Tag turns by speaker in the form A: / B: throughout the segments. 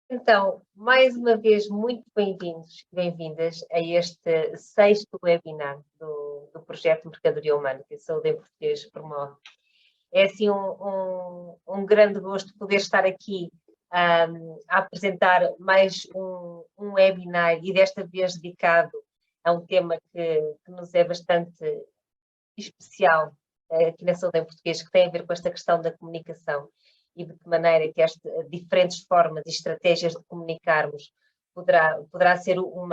A: Então, mais uma vez, muito bem-vindos e bem-vindas a este sexto webinar do projeto Mercadoria Humana, que a Saúde em Português promove. É assim um grande gosto poder estar aqui a apresentar mais um webinar e desta vez dedicado a um tema que nos é bastante especial aqui na Saúde em Português, que tem a ver com esta questão da comunicação e de que maneira que estas diferentes formas e estratégias de comunicarmos poderá ser um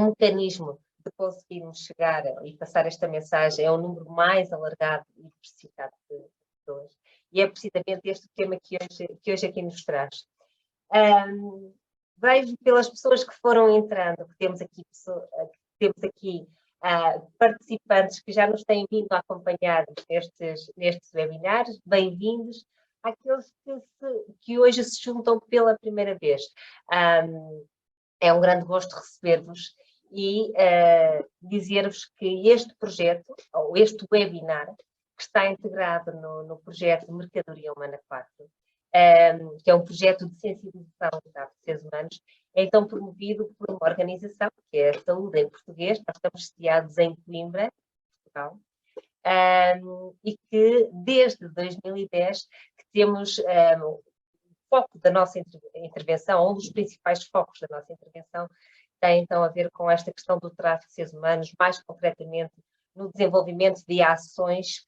A: mecanismo de conseguirmos chegar e passar esta mensagem a um número mais alargado e diversificado de pessoas. E é precisamente este tema que hoje aqui nos traz. Vejo pelas pessoas que foram entrando, que temos aqui participantes que já nos têm vindo a acompanhar nestes webinars, bem-vindos. Àqueles que hoje se juntam pela primeira vez. É um grande gosto receber-vos e dizer-vos que este projeto, ou este webinar, que está integrado no projeto Mercadoria Humana 4, que é um projeto de sensibilização de seres humanos, é então promovido por uma organização, que é a Saúde em Português. Nós estamos sediados em Coimbra, Portugal, e que desde 2010 que temos o foco da nossa intervenção, um dos principais focos da nossa intervenção, tem então a ver com esta questão do tráfico de seres humanos, mais concretamente no desenvolvimento de ações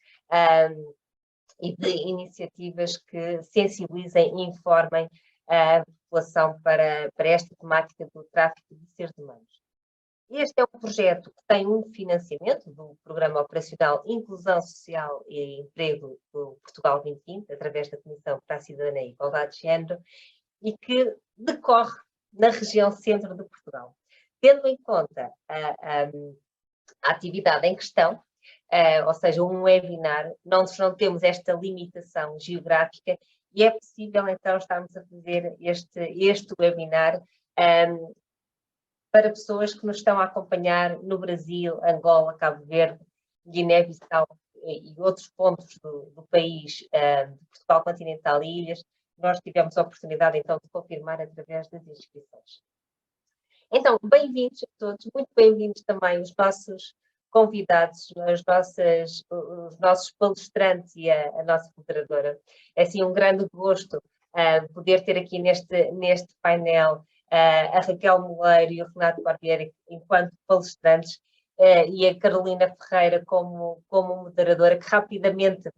A: e de iniciativas que sensibilizem e informem a população para esta temática do tráfico de seres humanos. Este é um projeto que tem um financiamento do Programa Operacional Inclusão Social e Emprego do Portugal 2020, através da Comissão para a Cidadania e Igualdade de Género, e que decorre na região centro de Portugal. Tendo em conta a atividade em questão, ou seja, um webinar, nós não temos esta limitação geográfica e é possível então estarmos a fazer este webinar para pessoas que nos estão a acompanhar no Brasil, Angola, Cabo Verde, Guiné-Bissau e outros pontos do país, de Portugal continental e ilhas. Nós tivemos a oportunidade então de confirmar através das inscrições. Então, bem-vindos a todos, muito bem-vindos também os nossos convidados, os nossos palestrantes e a nossa moderadora. É assim um grande gosto poder ter aqui neste painel a Raquel Moleiro e o Renato Barbieri enquanto palestrantes e a Carolina Ferreira como moderadora, que rapidamente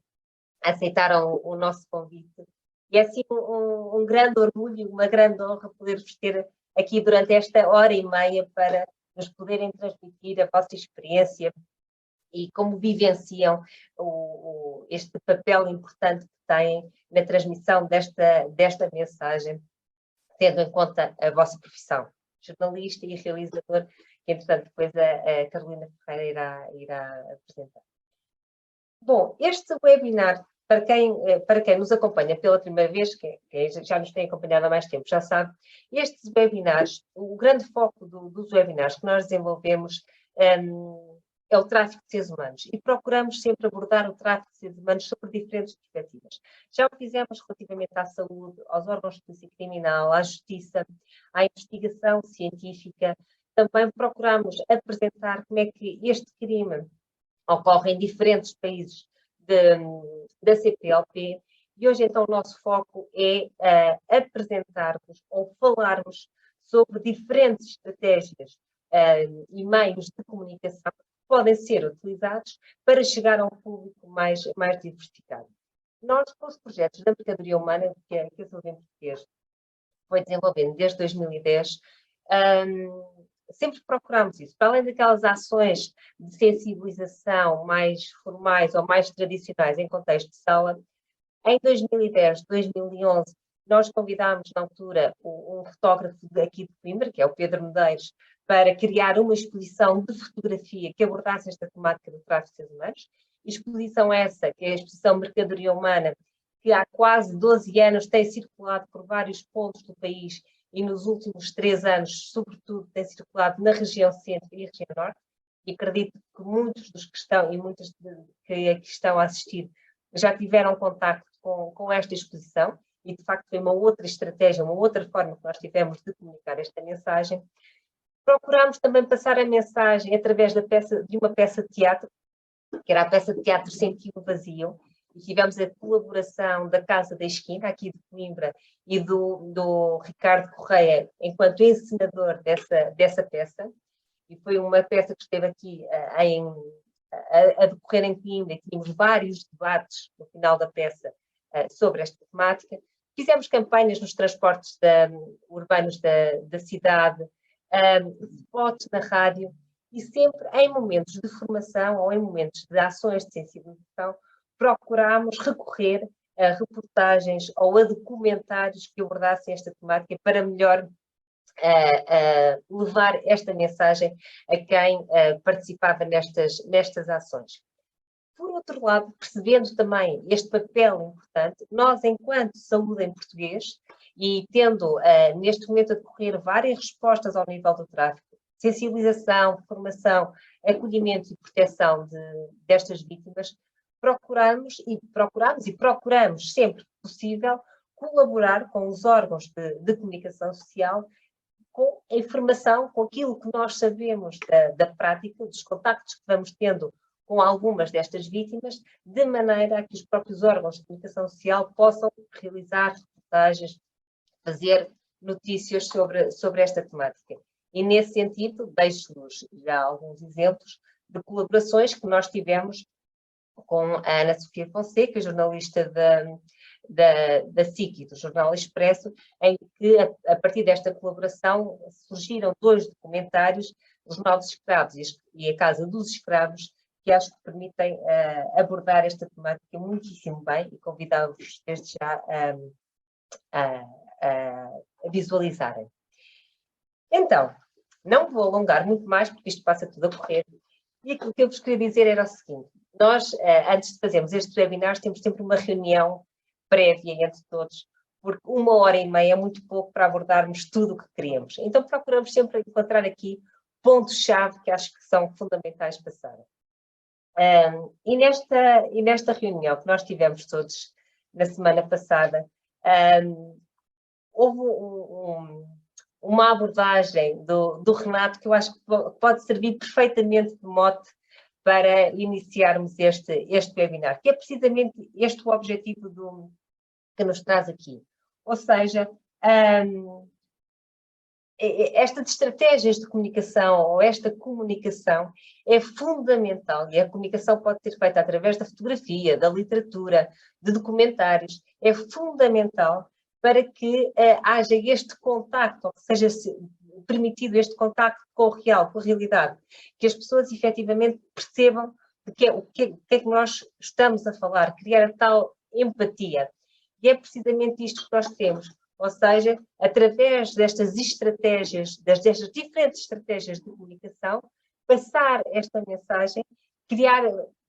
A: aceitaram o nosso convite. E é assim um grande orgulho, uma grande honra poder-vos ter aqui durante esta hora e meia para nos poderem transmitir a vossa experiência e como vivenciam este papel importante que têm na transmissão desta mensagem, tendo em conta a vossa profissão, jornalista e realizador, que entretanto depois a Carolina Ferreira irá apresentar. Bom, este webinar, para quem nos acompanha pela primeira vez, quem já nos tem acompanhado há mais tempo, já sabe, estes webinars, o grande foco dos webinars que nós desenvolvemos é o tráfico de seres humanos e procuramos sempre abordar o tráfico de seres humanos sobre diferentes perspectivas. Já o fizemos relativamente à saúde, aos órgãos de polícia criminal, à justiça, à investigação científica. Também procuramos apresentar como é que este crime ocorre em diferentes países da CPLP e hoje então o nosso foco é apresentar-vos ou falarmos sobre diferentes estratégias e meios de comunicação que podem ser utilizados para chegar a um público mais diversificado. Nós, com os projetos da mercadoria humana, que a Saúde em Português foi desenvolvendo desde 2010, sempre procuramos isso. Para além daquelas ações de sensibilização mais formais ou mais tradicionais em contexto de sala, em 2010, 2011, nós convidámos na altura um fotógrafo aqui de Coimbra, que é o Pedro Medeiros, para criar uma exposição de fotografia que abordasse esta temática do tráfico de seres humanos. Exposição essa, que é a exposição Mercadoria Humana, que há quase 12 anos tem circulado por vários pontos do país e nos últimos 3 anos, sobretudo, tem circulado na região centro e região norte, e acredito que muitos dos que estão e muitas que aqui estão a assistir já tiveram contacto com esta exposição, e de facto foi uma outra estratégia, uma outra forma que nós tivemos de comunicar esta mensagem. Procurámos também passar a mensagem através de uma peça de teatro, que era a peça de teatro Sentido Vazio, e tivemos a colaboração da Casa da Esquina, aqui de Coimbra, e do Ricardo Correia, enquanto encenador dessa peça, e foi uma peça que esteve aqui a decorrer em Coimbra, e tínhamos vários debates no final da peça sobre esta temática. Fizemos campanhas nos transportes urbanos da cidade, spots na rádio, e sempre em momentos de formação ou em momentos de ações de sensibilização, procurámos recorrer a reportagens ou a documentários que abordassem esta temática para melhor levar esta mensagem a quem participava nestas ações. Por outro lado, percebendo também este papel importante, nós, enquanto Saúde em Português, e tendo neste momento a decorrer várias respostas ao nível do tráfico, sensibilização, formação, acolhimento e proteção destas vítimas, procuramos sempre que possível colaborar com os órgãos de comunicação social com a informação, com aquilo que nós sabemos da prática, dos contactos que vamos tendo com algumas destas vítimas, de maneira a que os próprios órgãos de comunicação social possam realizar reportagens, fazer notícias sobre esta temática. E, nesse sentido, deixo-vos já alguns exemplos de colaborações que nós tivemos com a Ana Sofia Fonseca, jornalista da SIC e do Jornal Expresso, em que, a partir desta colaboração, surgiram 2 documentários, Os Novos Escravos e A Casa dos Escravos, que acho que permitem abordar esta temática muitíssimo bem, e convidava-vos desde já a visualizarem. Então, não vou alongar muito mais, porque isto passa tudo a correr, e aquilo que eu vos queria dizer era o seguinte: nós, antes de fazermos estes webinars, temos sempre uma reunião prévia entre todos, porque 1h30 é muito pouco para abordarmos tudo o que queríamos. Então procuramos sempre encontrar aqui pontos-chave que acho que são fundamentais passar. E nesta reunião que nós tivemos todos na semana passada, houve uma abordagem do Renato que eu acho que pode servir perfeitamente de mote para iniciarmos este webinar, que é precisamente este o objetivo que nos traz aqui. Ou seja, esta de estratégias de comunicação, ou esta comunicação, é fundamental, e a comunicação pode ser feita através da fotografia, da literatura, de documentários, é fundamental para que haja este contacto, ou que seja permitido este contacto com o real, com a realidade, que as pessoas efetivamente percebam o que é que nós estamos a falar, criar a tal empatia. E é precisamente isto que nós temos, ou seja, através destas estratégias, destas diferentes estratégias de comunicação, passar esta mensagem,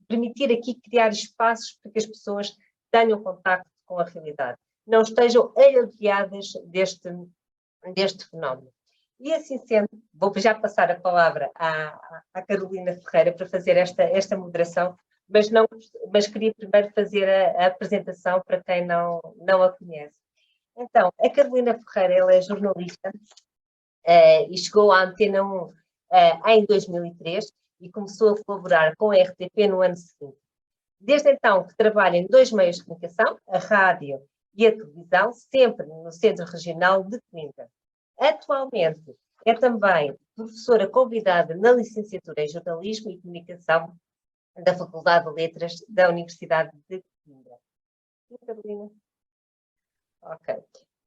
A: permitir aqui criar espaços para que as pessoas tenham contacto com a realidade, não estejam aliviadas deste fenómeno. E assim sendo, vou já passar a palavra à Carolina Ferreira para fazer esta moderação, mas queria primeiro fazer a apresentação para quem não a conhece. Então, a Carolina Ferreira, ela é jornalista e chegou à Antena 1 em 2003 e começou a colaborar com a RTP no ano seguinte. Desde então que trabalha em 2 meios de comunicação, a rádio e a televisão, sempre no Centro Regional de Coimbra. Atualmente é também professora convidada na licenciatura em Jornalismo e Comunicação da Faculdade de Letras da Universidade de Coimbra. Carolina? Ok.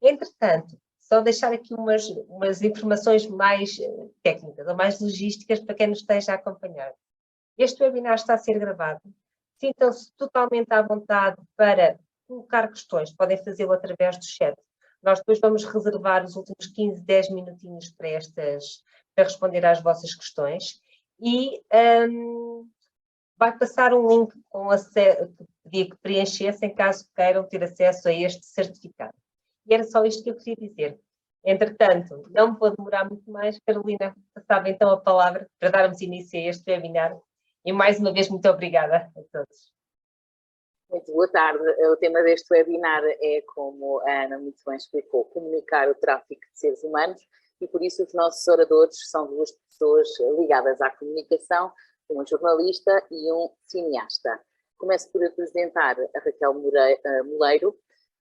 A: Entretanto, só deixar aqui umas informações mais técnicas, ou mais logísticas, para quem nos esteja a acompanhar. Este webinar está a ser gravado. Sintam-se totalmente à vontade para colocar questões, podem fazê-lo através do chat. Nós depois vamos reservar os últimos 15, 10 minutinhos para responder às vossas questões. E vai passar um link que pedia que preenchessem, caso queiram ter acesso a este certificado. E era só isto que eu queria dizer. Entretanto, não me vou demorar muito mais. Carolina, passava então a palavra para darmos início a este webinar. E mais uma vez, muito obrigada a todos.
B: Muito boa tarde. O tema deste webinar é, como a Ana muito bem explicou, comunicar o tráfico de seres humanos, e por isso os nossos oradores são duas pessoas ligadas à comunicação, um jornalista e um cineasta. Começo por apresentar a Raquel Moleiro.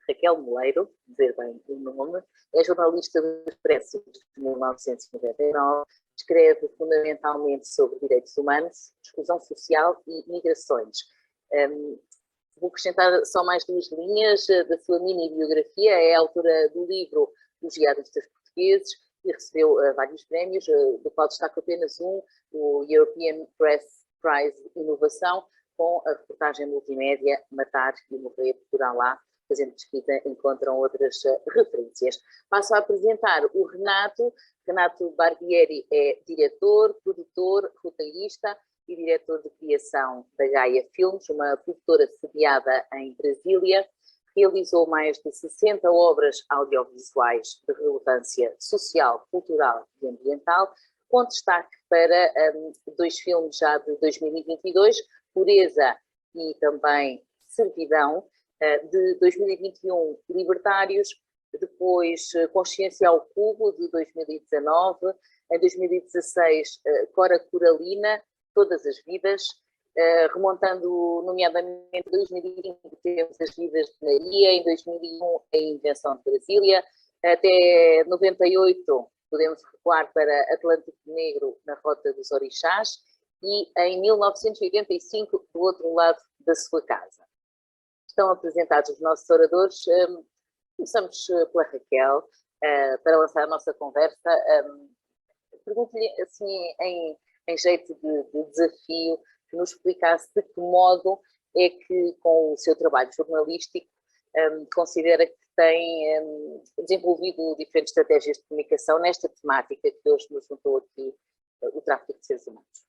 B: Raquel Moleiro, dizer bem o nome, é jornalista do Expresso de 1999, escreve fundamentalmente sobre direitos humanos, exclusão social e migrações. Vou acrescentar só mais duas linhas da sua mini-biografia. É autora do livro Os Jihadistas Portugueses e recebeu vários prémios, do qual destaco apenas um, o European Press Prize Inovação, com a reportagem multimédia Matar e Morrer por Allah. Fazendo pesquisa encontram outras referências. Passo a apresentar o Renato. Renato Barbieri é diretor, produtor, roteirista e diretor de criação da Gaia Filmes, uma produtora sediada em Brasília. Realizou mais de 60 obras audiovisuais de relevância social, cultural e ambiental, com destaque para dois filmes já de 2022, Pureza e também Servidão, de 2021, Libertários, depois Consciência ao Cubo, de 2019, em 2016, Cora Coralina, Todas as Vidas, remontando nomeadamente 2020, temos As Vidas de Maria, em 2001, A Invenção de Brasília, até 98, podemos recuar para Atlântico Negro, Na Rota dos Orixás, e em 1985, do outro lado da sua casa. Estão apresentados os nossos oradores. Começamos pela Raquel, para lançar a nossa conversa. Pergunto-lhe, assim, em jeito de desafio, que nos explicasse de que modo é que, com o seu trabalho jornalístico, considera que tem desenvolvido diferentes estratégias de comunicação nesta temática que hoje nos juntou aqui, o tráfico de seres humanos.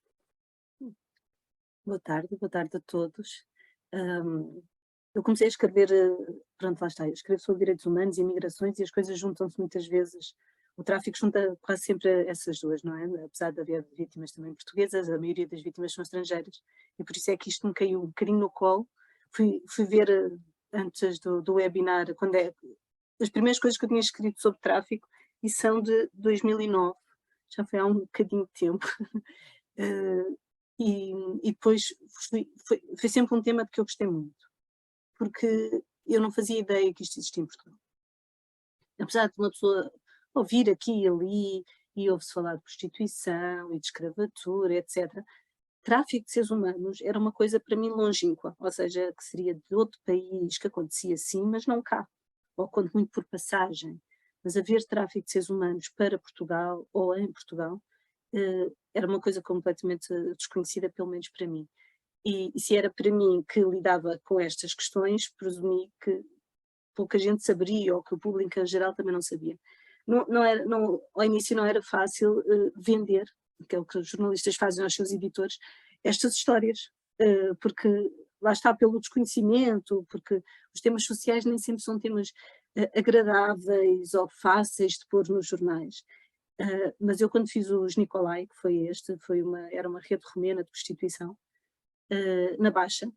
C: Boa tarde a todos. Eu comecei a escrever, pronto, lá está, eu escrevo sobre direitos humanos e migrações, e as coisas juntam-se muitas vezes. O tráfico junta quase sempre essas duas, não é? Apesar de haver vítimas também portuguesas, a maioria das vítimas são estrangeiras, e por isso é que isto me caiu um bocadinho no colo. Fui ver antes do webinar, as primeiras coisas que eu tinha escrito sobre tráfico, e são de 2009, já foi há um bocadinho de tempo. E depois foi sempre um tema de que eu gostei muito, porque eu não fazia ideia que isto existia em Portugal. Apesar de uma pessoa ouvir aqui e ali, e ouve-se falar de prostituição e de escravatura, etc., tráfico de seres humanos era uma coisa para mim longínqua, ou seja, que seria de outro país, que acontecia assim, mas não cá, ou quanto muito por passagem. Mas haver tráfico de seres humanos para Portugal ou em Portugal era uma coisa completamente desconhecida, pelo menos para mim. E se era para mim que lidava com estas questões, presumi que pouca gente saberia, ou que o público em geral também não sabia. Ao início não era fácil vender, que é o que os jornalistas fazem aos seus editores, estas histórias, porque lá está, pelo desconhecimento, porque os temas sociais nem sempre são temas agradáveis ou fáceis de pôr nos jornais. Mas eu, quando fiz os Nicolai, que foi era uma rede romena de prostituição, na Baixa,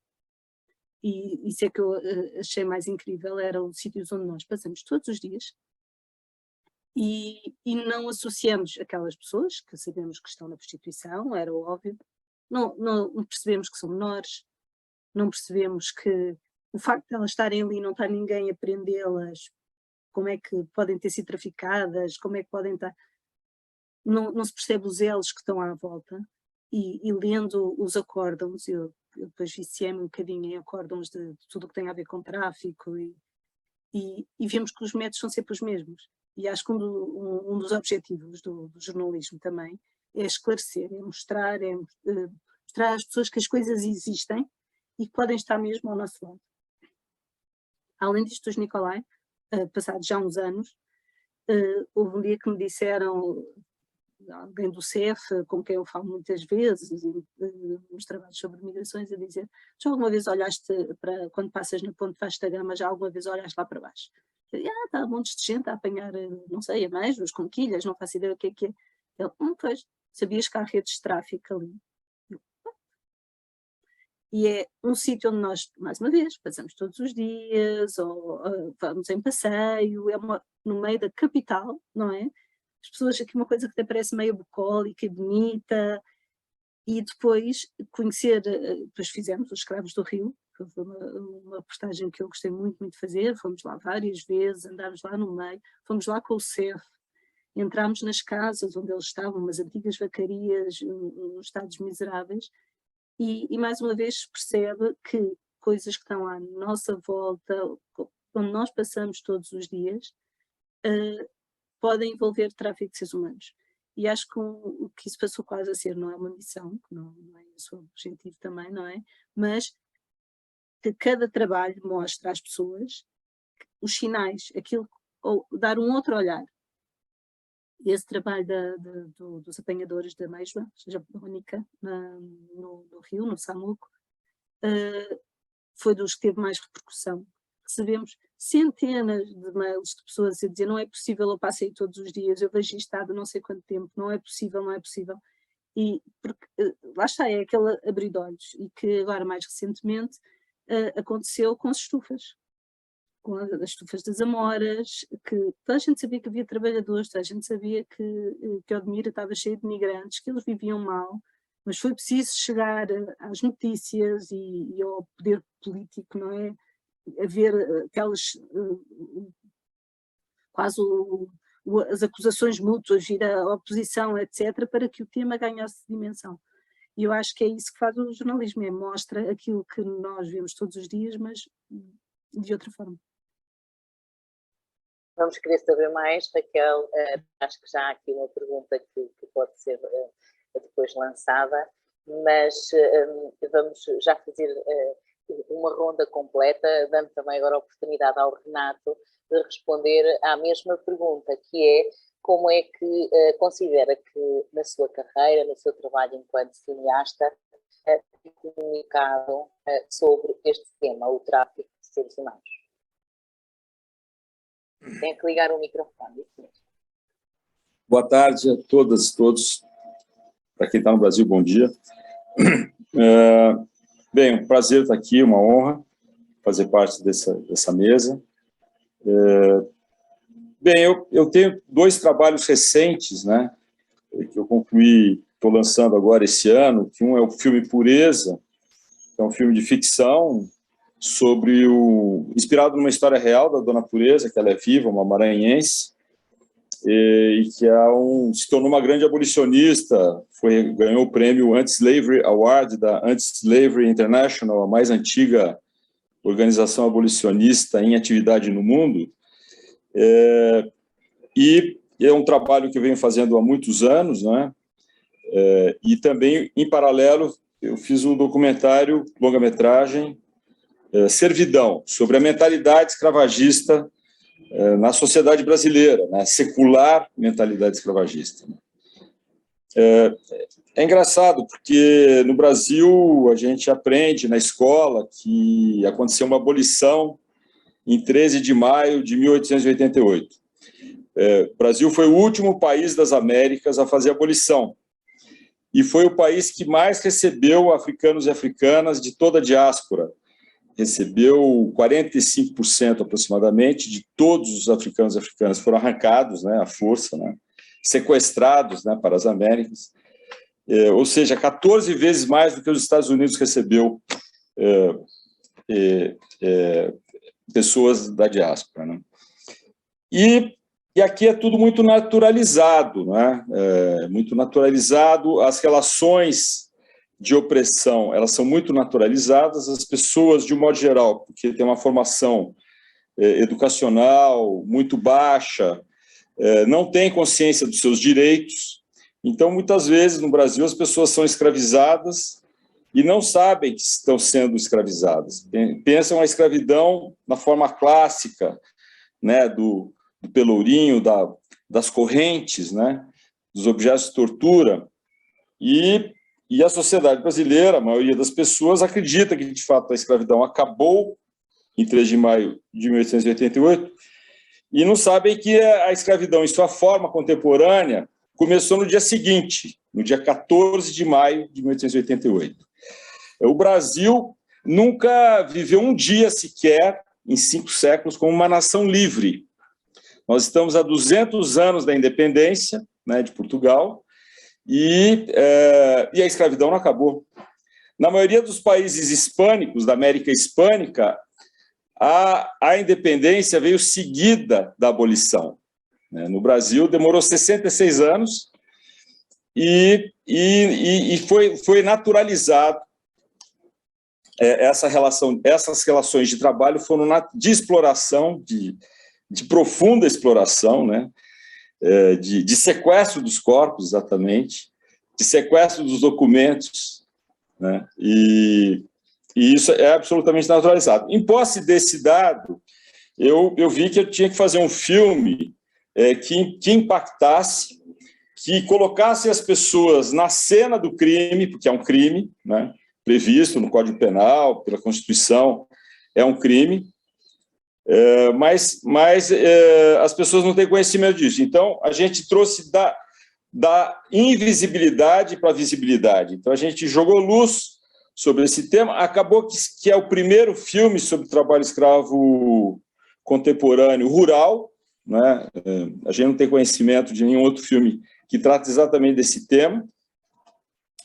C: e isso é que eu achei mais incrível, eram sítios onde nós passamos todos os dias e não associamos aquelas pessoas que sabemos que estão na prostituição, era óbvio, não percebemos que são menores, não percebemos que o facto de elas estarem ali e não está ninguém a prendê-las, como é que podem ter sido traficadas, como é que podem estar... Não se percebe os elos que estão à volta, e lendo os acórdãos, eu depois viciei-me um bocadinho em acórdãos de tudo o que tem a ver com tráfico, e vemos que os métodos são sempre os mesmos. E acho que um dos objetivos do jornalismo também é esclarecer, é mostrar às pessoas que as coisas existem e que podem estar mesmo ao nosso lado. Além disto, os Nicolai, passados já uns anos, houve um dia que me disseram, alguém do CEF, com quem eu falo muitas vezes, nos trabalhos sobre migrações, a dizer: já alguma vez olhaste para, quando passas na ponte Vasta Gama, já alguma vez olhaste lá para baixo? Está montes de gente a apanhar, não sei, ameijos, conquilhas, não faço ideia o que é que é. Ele, pois, sabias que há redes de tráfico ali? E é um sítio onde nós, mais uma vez, passamos todos os dias, ou vamos em passeio, no meio da capital, não é? As pessoas, aqui uma coisa que até parece meio bucólica e bonita, e depois conhecer, depois fizemos os Escravos do Rio, que foi uma postagem que eu gostei muito de fazer, fomos lá várias vezes, andámos lá no meio, fomos lá com o CEF, entramos nas casas onde eles estavam, umas antigas vacarias, uns estados miseráveis, e mais uma vez se percebe que coisas que estão à nossa volta, onde nós passamos todos os dias, podem envolver tráfico de seres humanos. E acho que isso passou quase a ser, não é uma missão, que não é o seu objetivo também, não é? Mas que cada trabalho mostra às pessoas os sinais, ou dar um outro olhar. Esse trabalho dos apanhadores da ameijoa japónica no Rio, no Samuco, foi dos que teve mais repercussão. Recebemos centenas de mails de pessoas a dizer não é possível, eu passo aí todos os dias, eu vejo isto há não sei quanto tempo, não é possível, não é possível. E porque, lá está, é aquele abrir de olhos, e que agora mais recentemente aconteceu com as estufas. Com as estufas das Amoras, que toda a gente sabia que havia trabalhadores, toda a gente sabia que Odmira estava cheio de migrantes, que eles viviam mal, mas foi preciso chegar às notícias e ao poder político, não é? Haver aquelas, quase as acusações mútuas, vir à oposição, etc., para que o tema ganhasse dimensão. E eu acho que é isso que faz o jornalismo, mostra aquilo que nós vemos todos os dias, mas de outra forma.
B: Vamos querer saber mais, Raquel. Acho que já há aqui uma pergunta que pode ser depois lançada, mas vamos já fazer uma ronda completa, dando também agora a oportunidade ao Renato de responder à mesma pergunta, que é como é que considera que na sua carreira, no seu trabalho enquanto cineasta, tem comunicado sobre este tema, o tráfico de seres humanos. Tem que ligar o microfone.
D: Boa tarde a todas e todos. Para quem está no Brasil, bom dia. Bem, um prazer estar aqui, uma honra fazer parte dessa mesa. Bem, eu tenho 2 trabalhos recentes, né, que eu concluí, estou lançando agora esse ano, que um é o filme Pureza, que é um filme de ficção, inspirado numa história real da Dona Pureza, que ela é viva, uma maranhense, e que se tornou uma grande abolicionista, ganhou o prêmio Anti-Slavery Award da Anti-Slavery International, a mais antiga organização abolicionista em atividade no mundo, e é um trabalho que eu venho fazendo há muitos anos, né? E também, em paralelo, eu fiz um documentário, longa-metragem, Servidão, sobre a mentalidade escravagista na sociedade brasileira, né? Secular mentalidade escravagista. É engraçado, porque no Brasil a gente aprende na escola que aconteceu uma abolição em 13 de maio de 1888. O Brasil foi o último país das Américas a fazer abolição, e foi o país que mais recebeu africanos e africanas de toda a diáspora. Recebeu 45% aproximadamente de todos os africanos e africanas, foram arrancados, né, à força, né, sequestrados, né, para as Américas, ou seja, 14 vezes mais do que os Estados Unidos recebeu pessoas da diáspora, né. E aqui é tudo muito naturalizado, né, muito naturalizado, as relações de opressão, elas são muito naturalizadas, as pessoas, de um modo geral, porque tem uma formação educacional muito baixa, não têm consciência dos seus direitos, então, muitas vezes, no Brasil, as pessoas são escravizadas e não sabem que estão sendo escravizadas. Pensam a escravidão na forma clássica, né, do pelourinho, das correntes, né, dos objetos de tortura, e a sociedade brasileira, a maioria das pessoas, acredita que, de fato, a escravidão acabou em 3 de maio de 1888 e não sabem que a escravidão, em sua forma contemporânea, começou no dia seguinte, no dia 14 de maio de 1888. O Brasil nunca viveu um dia sequer, em 5 séculos, como uma nação livre. Nós estamos há 200 anos da independência, né, de Portugal, e a escravidão não acabou. Na maioria dos países hispânicos, da América Hispânica, a independência veio seguida da abolição. No Brasil, demorou 66 anos e foi naturalizado. Essas relações de trabalho foram de exploração, de profunda exploração, né? De sequestro dos corpos, exatamente, de sequestro dos documentos, né? E isso é absolutamente naturalizado. Em posse desse dado, eu vi que eu tinha que fazer um filme que impactasse, que colocasse as pessoas na cena do crime, porque é um crime, né, previsto no Código Penal, pela Constituição, é um crime, mas as pessoas não têm conhecimento disso. Então, a gente trouxe da invisibilidade para a visibilidade. Então, a gente jogou luz sobre esse tema. Acabou que é o primeiro filme sobre trabalho escravo contemporâneo rural, né? A gente não tem conhecimento de nenhum outro filme que trata exatamente desse tema.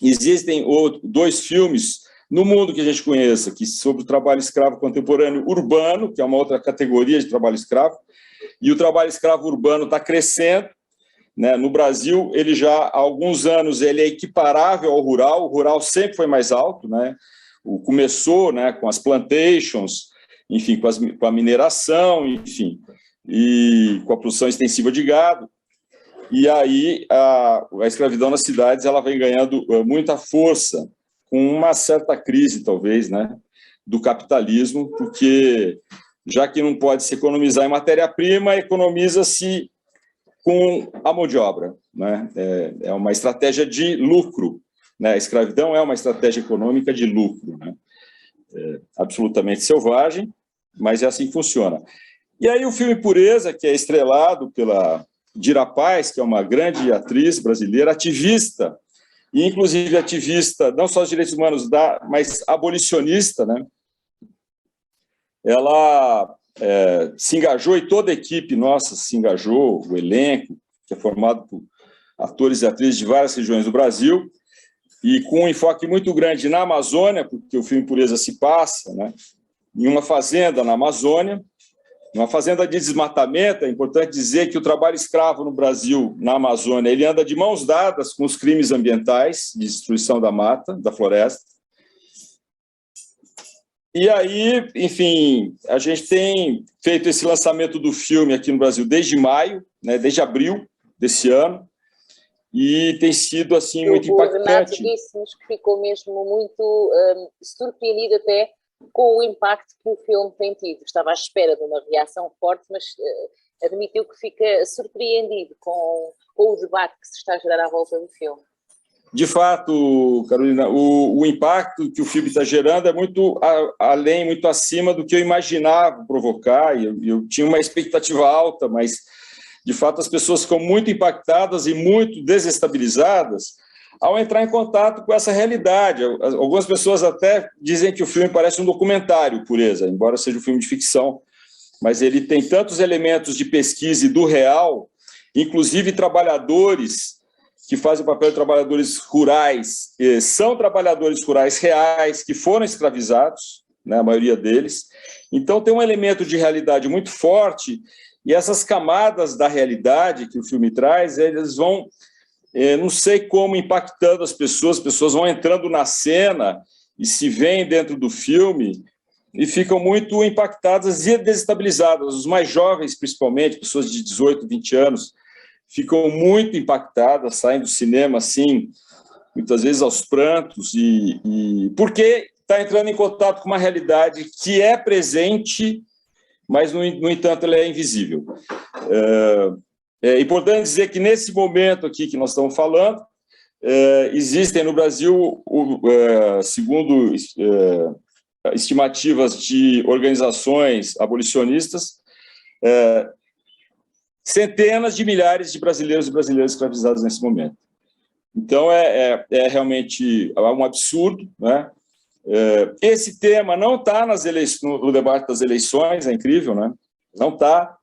D: Existem 2 filmes no mundo que a gente conheça sobre o trabalho escravo contemporâneo urbano, que é uma outra categoria de trabalho escravo, e o trabalho escravo urbano está crescendo, né? No Brasil, ele já há alguns anos ele é equiparável ao rural. O rural sempre foi mais alto, né? Começou, né, com as plantations, enfim, com a mineração, enfim, e com a produção extensiva de gado. E aí a escravidão nas cidades ela vem ganhando muita força, com uma certa crise, talvez, né, do capitalismo, porque já que não pode se economizar em matéria-prima, economiza-se com a mão de obra, né? É uma estratégia de lucro, né? A escravidão é uma estratégia econômica de lucro, né? Absolutamente selvagem, mas é assim que funciona. E aí o filme Pureza, que é estrelado pela Dira Paz, que é uma grande atriz brasileira, ativista, e inclusive ativista não só dos direitos humanos, mas abolicionista, né? Ela se engajou, e toda a equipe nossa se engajou, o elenco, que é formado por atores e atrizes de várias regiões do Brasil, e com um enfoque muito grande na Amazônia, porque o filme Pureza se passa, né, em uma fazenda na Amazônia, uma fazenda de desmatamento. É importante dizer que o trabalho escravo no Brasil, na Amazônia, ele anda de mãos dadas com os crimes ambientais, de destruição da mata, da floresta. E aí, enfim, a gente tem feito esse lançamento do filme aqui no Brasil desde maio, né, desde abril desse ano, e tem sido assim muito impactante.
B: O Renato disse-nos que ficou mesmo muito surpreendido até com o impacto que o filme tem tido. Estava à espera de uma reação forte, mas admitiu que fica surpreendido com o debate que se está a gerar à volta do filme.
D: De fato, Carolina, o impacto que o filme está gerando é muito além, muito acima do que eu imaginava provocar. Eu tinha uma expectativa alta, mas, de fato, as pessoas ficam muito impactadas e muito desestabilizadas ao entrar em contato com essa realidade. Algumas pessoas até dizem que o filme parece um documentário, Pureza, embora seja um filme de ficção, mas ele tem tantos elementos de pesquisa e do real, inclusive trabalhadores que fazem o papel de trabalhadores rurais, são trabalhadores rurais reais, que foram escravizados, né, a maioria deles. Então, tem um elemento de realidade muito forte, e essas camadas da realidade que o filme traz, eles vão, não sei como, impactando as pessoas vão entrando na cena e se veem dentro do filme e ficam muito impactadas e desestabilizadas. Os mais jovens, principalmente, pessoas de 18, 20 anos, ficam muito impactadas, saem do cinema, assim, muitas vezes aos prantos, porque está entrando em contato com uma realidade que é presente, mas, no entanto, ela é invisível. É importante dizer que, nesse momento aqui que nós estamos falando, existem no Brasil, segundo estimativas de organizações abolicionistas, centenas de milhares de brasileiros e brasileiras escravizados nesse momento. Então, é realmente um absurdo, né? Esse tema não está no debate das eleições, é incrível, né? Não está.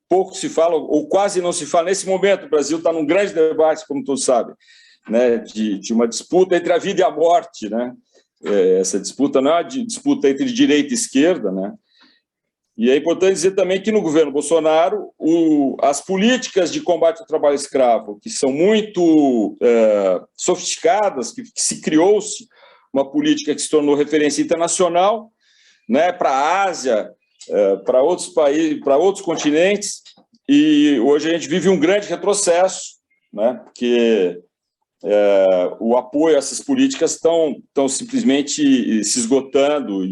D: Pouco se fala, ou quase não se fala. Nesse momento, o Brasil está num grande debate, como todos sabem, né? De uma disputa entre a vida e a morte, né? Essa disputa não é uma disputa entre direita e esquerda, né? E é importante dizer também que no governo Bolsonaro, as políticas de combate ao trabalho escravo, que são muito sofisticadas, que se criou-se uma política que se tornou referência internacional, né, para a Ásia, para outros países, para outros continentes, e hoje a gente vive um grande retrocesso, né, porque o apoio a essas políticas estão simplesmente se esgotando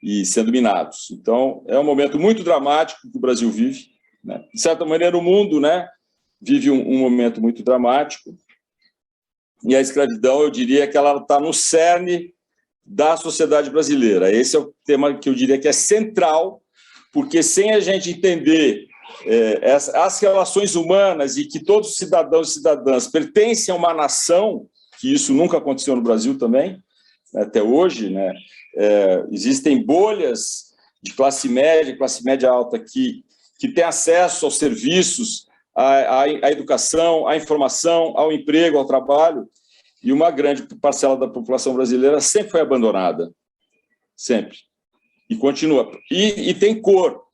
D: e sendo minados. Então, é um momento muito dramático que o Brasil vive, né? De certa maneira, o mundo, né, vive um momento muito dramático, e a escravidão, eu diria que ela está no cerne da sociedade brasileira. Esse é o tema que eu diria que é central, porque sem a gente entender as relações humanas e que todos os cidadãos e cidadãs pertencem a uma nação, que isso nunca aconteceu no Brasil também, até hoje, né? Existem bolhas de classe média alta que têm acesso aos serviços, à educação, à informação, ao emprego, ao trabalho, e uma grande parcela da população brasileira sempre foi abandonada, sempre, e continua. E tem cor,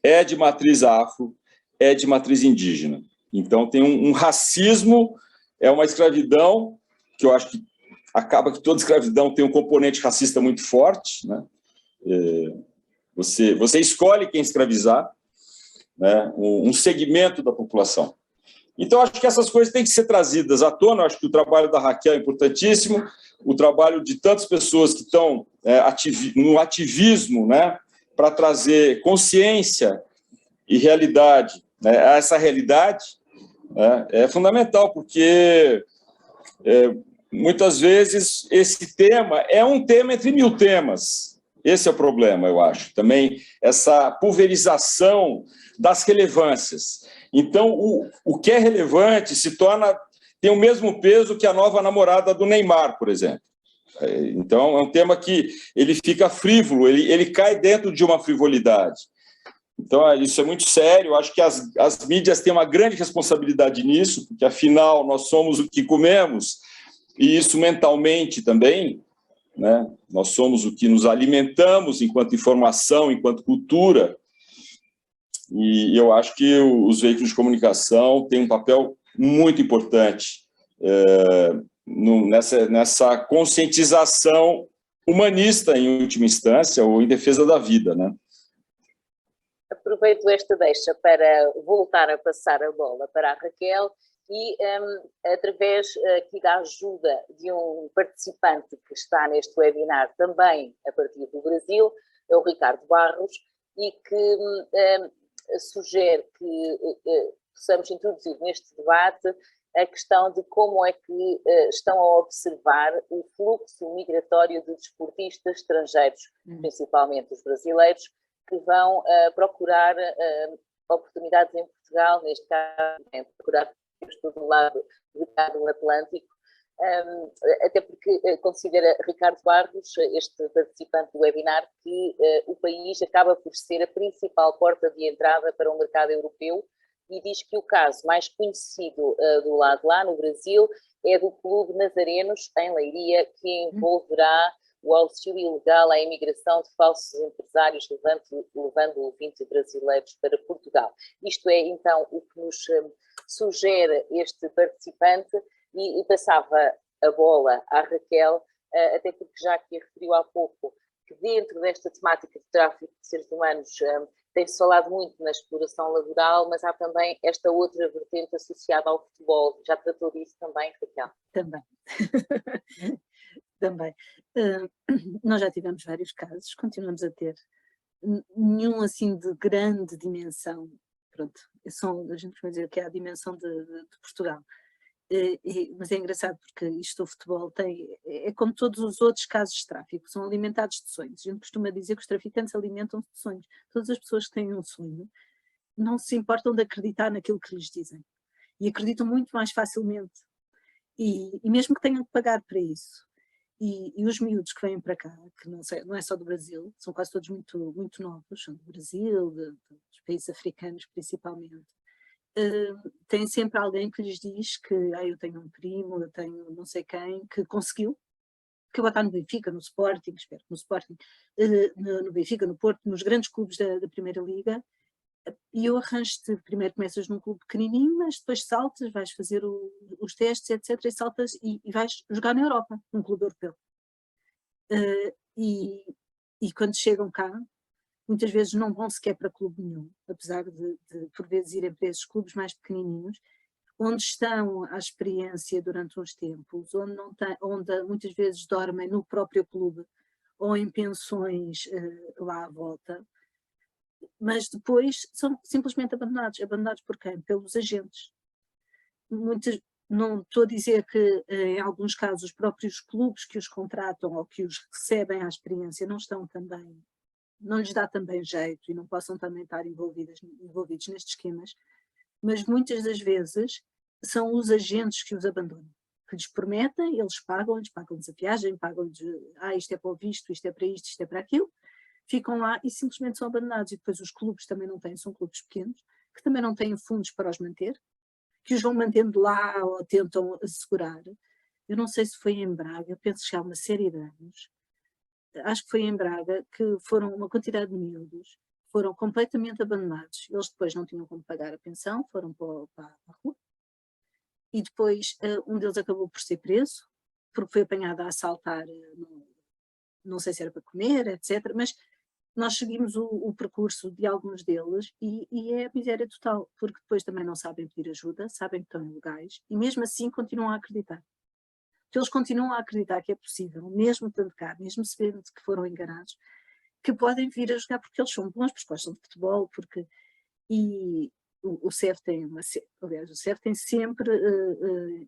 D: é de matriz afro, é de matriz indígena. Então tem um racismo, é uma escravidão, que eu acho que acaba que toda escravidão tem um componente racista muito forte, né? Você escolhe quem escravizar, né? Um segmento da população. Então, acho que essas coisas têm que ser trazidas à tona. Acho que o trabalho da Raquel é importantíssimo, o trabalho de tantas pessoas que estão no ativismo, né? Para trazer consciência e realidade, né? Essa realidade, né? É fundamental, porque muitas vezes esse tema é um tema entre mil temas. Esse é o problema, eu acho. Também essa pulverização das relevâncias. Então, o que é relevante tem o mesmo peso que a nova namorada do Neymar, por exemplo. Então, é um tema que ele fica frívolo, ele cai dentro de uma frivolidade. Então, isso é muito sério. Eu acho que as mídias têm uma grande responsabilidade nisso, porque, afinal, nós somos o que comemos, e isso mentalmente também, né? Nós somos o que nos alimentamos enquanto informação, enquanto cultura, e eu acho que os veículos de comunicação têm um papel muito importante nessa conscientização humanista, em última instância, ou em defesa da vida, né?
B: Aproveito esta deixa para voltar a passar a bola para a Raquel e, através aqui da ajuda de um participante que está neste webinar também a partir do Brasil, é o Ricardo Barros, e que sugere que possamos introduzir neste debate a questão de como é que estão a observar o fluxo migratório de desportistas estrangeiros, principalmente os brasileiros, que vão procurar oportunidades em Portugal, neste caso, procurar do lado do Atlântico, até porque considera Ricardo Barros, este participante do webinar, que o país acaba por ser a principal porta de entrada para o mercado europeu, e diz que o caso mais conhecido do lado lá, no Brasil, é do Clube Nazarenos, em Leiria, que envolverá o auxílio ilegal à imigração de falsos empresários, levando 20 brasileiros para Portugal. Isto é, então, o que nos sugere este participante, e passava a bola à Raquel, até porque já aqui referiu há pouco que dentro desta temática de tráfico de seres humanos tem-se falado muito na exploração laboral, mas há também esta outra vertente associada ao futebol. Já tratou disso também, Raquel?
C: Também. Também. Nós já tivemos vários casos, continuamos a ter. Nenhum assim de grande dimensão. Pronto, a gente pode dizer que é a dimensão de Portugal. Mas é engraçado porque isto do futebol é como todos os outros casos de tráfico, são alimentados de sonhos. A gente costuma dizer que os traficantes alimentam-se de sonhos. Todas as pessoas que têm um sonho não se importam de acreditar naquilo que lhes dizem. E acreditam muito mais facilmente. E mesmo que tenham que pagar para isso. E os miúdos que vêm para cá, que não é só do Brasil, são quase todos muito, muito novos, são do Brasil, dos países africanos principalmente, têm sempre alguém que lhes diz que eu tenho um primo, eu tenho não sei quem, que conseguiu, que agora está no Benfica, no Sporting, espero que no Sporting, no Benfica, no Porto, nos grandes clubes da Primeira Liga, e eu arranjo-te, primeiro começas num clube pequenininho, mas depois saltas, vais fazer os testes, etc, e saltas e vais jogar na Europa, num clube europeu. E quando chegam cá, muitas vezes não vão sequer para clube nenhum, apesar de por vezes irem para esses clubes mais pequenininhos, onde estão à experiência durante uns tempos, onde muitas vezes dormem no próprio clube ou em pensões lá à volta, mas depois são simplesmente abandonados por quem? Pelos agentes. Não estou a dizer que em alguns casos os próprios clubes que os contratam ou que os recebem à experiência não lhes dá também jeito e não possam também estar envolvidos nestes esquemas, mas muitas das vezes são os agentes que os abandonam, que lhes prometem, eles pagam-lhes a viagem, pagam-lhes, isto é para o visto, isto é para isto, isto é para aquilo, ficam lá e simplesmente são abandonados. E depois os clubes também não têm, são clubes pequenos, que também não têm fundos para os manter, que os vão mantendo lá ou tentam assegurar. Eu não sei se foi em Braga, eu penso que há uma série de anos, acho que foi em Braga, que foram uma quantidade de miúdos, foram completamente abandonados. Eles depois não tinham como pagar a pensão, foram para a rua. E depois um deles acabou por ser preso, porque foi apanhado a assaltar, não sei se era para comer, etc. Mas nós seguimos o percurso de alguns deles e é a miséria total, porque depois também não sabem pedir ajuda, sabem que estão ilegais e mesmo assim continuam a acreditar. Então eles continuam a acreditar que é possível, mesmo estando cá, mesmo sabendo que foram enganados, que podem vir a jogar porque eles são bons, porque gostam de futebol, e o CEF tem sempre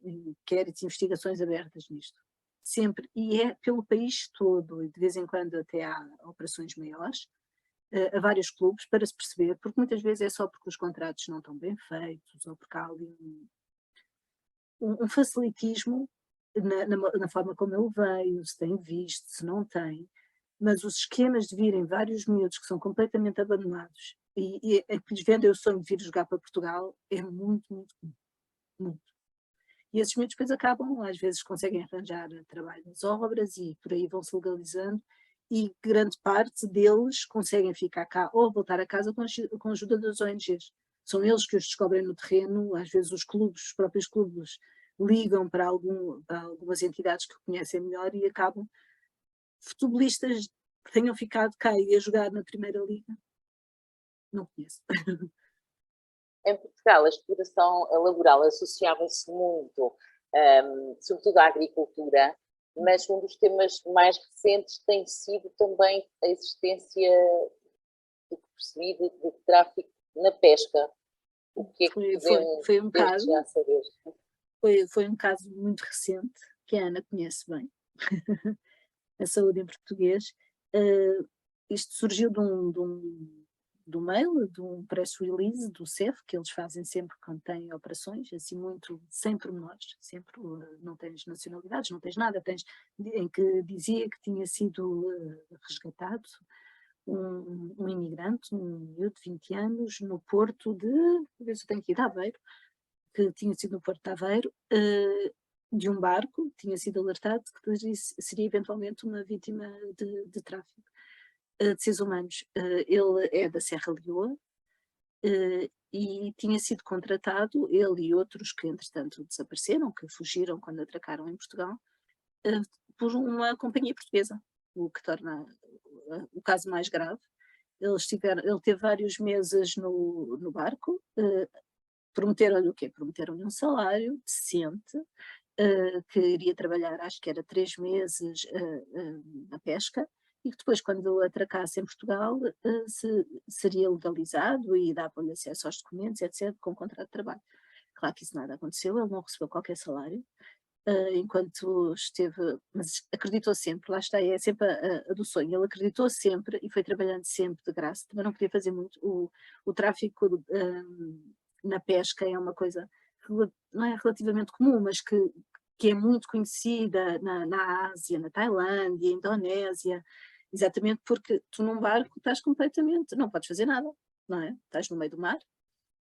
C: inquéritos e investigações abertas nisto. Sempre, e é pelo país todo, e de vez em quando até há operações maiores, a vários clubes, para se perceber, porque muitas vezes é só porque os contratos não estão bem feitos, ou porque há ali um facilitismo na forma como ele veio, se tem visto, se não tem, mas os esquemas de virem vários miúdos que são completamente abandonados e que lhes vendem o sonho de vir jogar para Portugal é muito, muito, muito. E esses miúdos depois acabam, às vezes conseguem arranjar trabalho nas obras e por aí vão-se legalizando e grande parte deles conseguem ficar cá ou voltar a casa com a ajuda das ONGs. São eles que os descobrem no terreno, às vezes os próprios clubes ligam para algumas entidades que conhecem melhor e acabam. Futebolistas que tenham ficado cá e a jogar na Primeira Liga, não conheço.
B: Em Portugal, a exploração laboral associava-se muito, sobretudo à agricultura, mas um dos temas mais recentes tem sido também a existência, do que percebi, de tráfico na pesca. O que é que podemos
C: foi um caso,
B: já saber?
C: Foi um caso muito recente, que a Ana conhece bem, a saúde em português. Isto surgiu de um mail, de um press release do CEF, que eles fazem sempre quando têm operações, assim muito, sem pormenores, sempre não tens nacionalidades, não tens nada, em que dizia que tinha sido resgatado um imigrante, um miúdo de 20 anos, no porto vou ver se eu tenho aqui, de Aveiro, que tinha sido no porto de Aveiro, de um barco, tinha sido alertado que seria eventualmente uma vítima de tráfico de seres humanos. Ele é da Serra Leoa e tinha sido contratado, ele e outros que entretanto desapareceram, que fugiram quando atracaram em Portugal, por uma companhia portuguesa, o que torna o caso mais grave. Ele teve vários meses no barco, prometeram-lhe o quê? Prometeram-lhe um salário decente, que iria trabalhar, acho que era 3 meses na pesca, e que depois, quando atracasse em Portugal, seria legalizado e dava-lhe acesso aos documentos, etc., com contrato de trabalho. Claro que isso nada aconteceu, ele não recebeu qualquer salário, enquanto esteve, mas acreditou sempre, lá está, é sempre a do sonho, ele acreditou sempre e foi trabalhando sempre de graça, também não podia fazer muito, o tráfico na pesca é uma coisa, não é relativamente comum, mas que que é muito conhecida na Ásia, na Tailândia, Indonésia, exatamente porque tu num barco estás completamente, não podes fazer nada, não é? Estás no meio do mar,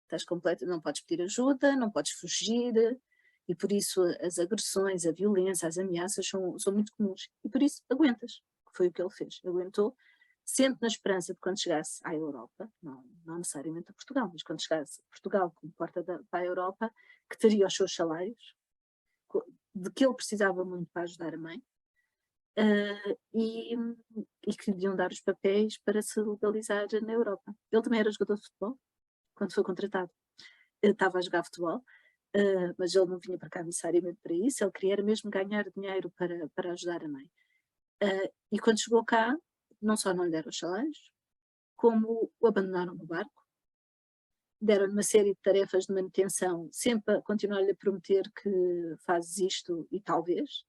C: estás não podes pedir ajuda, não podes fugir, e por isso as agressões, a violência, as ameaças são muito comuns, e por isso aguentas, que foi o que ele fez, aguentou, sempre na esperança de quando chegasse à Europa, não necessariamente a Portugal, mas quando chegasse a Portugal como porta para a Europa, que teria os seus salários, de que ele precisava muito para ajudar a mãe, e que lhe iam dar os papéis para se legalizar na Europa. Ele também era jogador de futebol, quando foi contratado. Ele estava a jogar futebol, mas ele não vinha para cá necessariamente para isso, ele queria mesmo ganhar dinheiro para ajudar a mãe. E quando chegou cá, não só não lhe deram os salários, como o abandonaram no barco, deram-lhe uma série de tarefas de manutenção, sempre a continuar-lhe a prometer que fazes isto e talvez,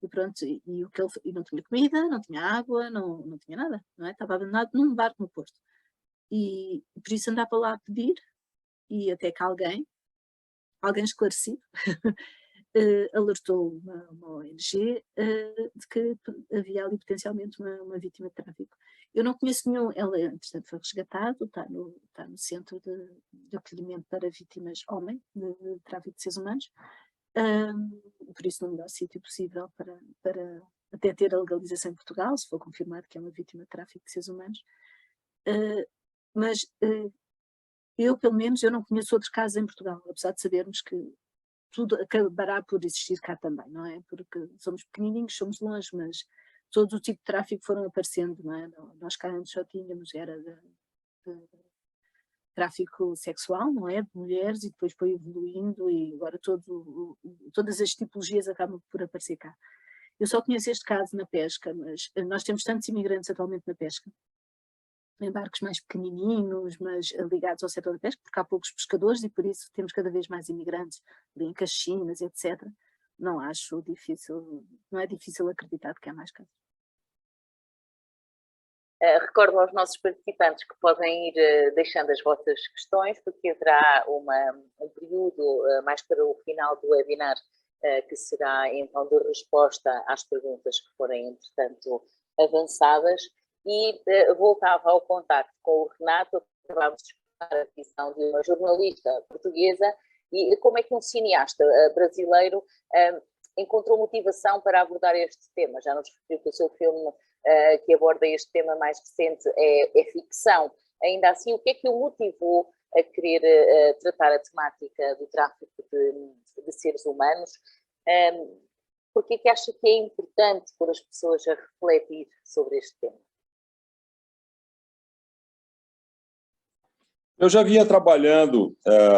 C: e pronto, e o que ele, e não tinha comida, não tinha água, não tinha nada, não é? Estava abandonado num barco no Porto. E por isso andava lá a pedir, e até que alguém esclarecido, alertou uma ONG de que havia ali potencialmente uma vítima de tráfico. Eu não conheço nenhum, ele entretanto foi resgatado, está no centro de acolhimento para vítimas homem de tráfico de seres humanos, por isso no melhor sítio possível para até ter a legalização em Portugal, se for confirmado que é uma vítima de tráfico de seres humanos. Mas eu, pelo menos, eu não conheço outros casos em Portugal, apesar de sabermos que tudo acabará por existir cá também, não é? Porque somos pequenininhos, somos longe, mas todo o tipo de tráfico foram aparecendo, não é? Nós cá antes só tínhamos, era de tráfico sexual, não é? De mulheres, e depois foi evoluindo e agora todas as tipologias acabam por aparecer cá. Eu só conheço este caso na pesca, mas nós temos tantos imigrantes atualmente na pesca, em barcos mais pequenininhos, mas ligados ao setor da pesca, porque há poucos pescadores e por isso temos cada vez mais imigrantes ali em Caxinas, etc. Não acho difícil, não é difícil acreditar que há mais casos.
B: Recordo aos nossos participantes que podem ir deixando as vossas questões, porque haverá um período mais para o final do webinar, que será então de resposta às perguntas que forem, entretanto, avançadas. E voltava ao contacto com o Renato, acabámos de escutar a visão de uma jornalista portuguesa, e como é que um cineasta brasileiro encontrou motivação para abordar este tema. Já nos referiu que o seu filme que aborda este tema mais recente é ficção. Ainda assim, o que é que o motivou a querer tratar a temática do tráfico de seres humanos? Porque é que acha que é importante pôr as pessoas a refletir sobre este tema?
D: Eu já vinha trabalhando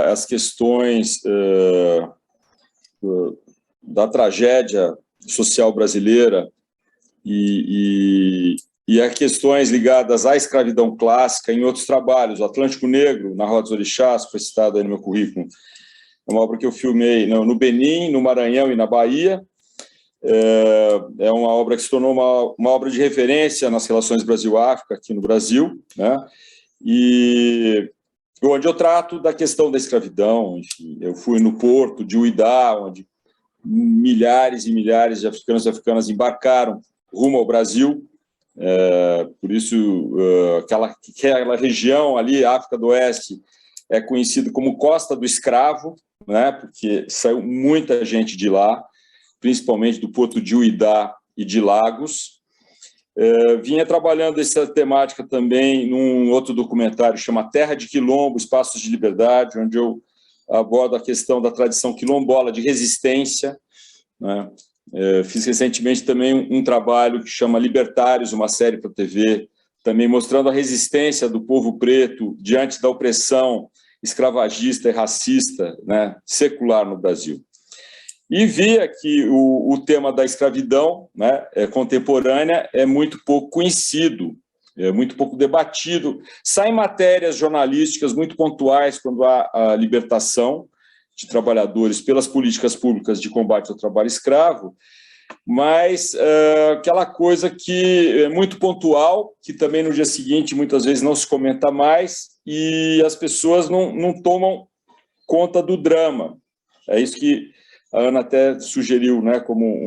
D: as questões da tragédia social brasileira e as questões ligadas à escravidão clássica em outros trabalhos. O Atlântico Negro, na Rota dos Orixás, foi citado aí no meu currículo. É uma obra que eu filmei no Benin, no Maranhão e na Bahia. É uma obra que se tornou uma obra de referência nas relações Brasil-África aqui no Brasil, né? E onde eu trato da questão da escravidão. Enfim, eu fui no porto de Uidá, onde milhares e milhares de africanos e africanas embarcaram rumo ao Brasil. Por isso, aquela região ali, África do Oeste, é conhecida como Costa do Escravo, né? Porque saiu muita gente de lá, principalmente do porto de Uidá e de Lagos. Vinha trabalhando essa temática também num outro documentário chama Terra de Quilombo, Espaços de Liberdade, onde eu abordo a questão da tradição quilombola de resistência, né? Fiz recentemente também um trabalho que chama Libertários, uma série para a TV, também mostrando a resistência do povo preto diante da opressão escravagista e racista, né, secular no Brasil. E via que o tema da escravidão, né, contemporânea é muito pouco conhecido, é muito pouco debatido. Saem matérias jornalísticas muito pontuais quando há a libertação de trabalhadores pelas políticas públicas de combate ao trabalho escravo, mas aquela coisa que é muito pontual, que também no dia seguinte muitas vezes não se comenta mais e as pessoas não tomam conta do drama. É isso que a Ana até sugeriu, né, como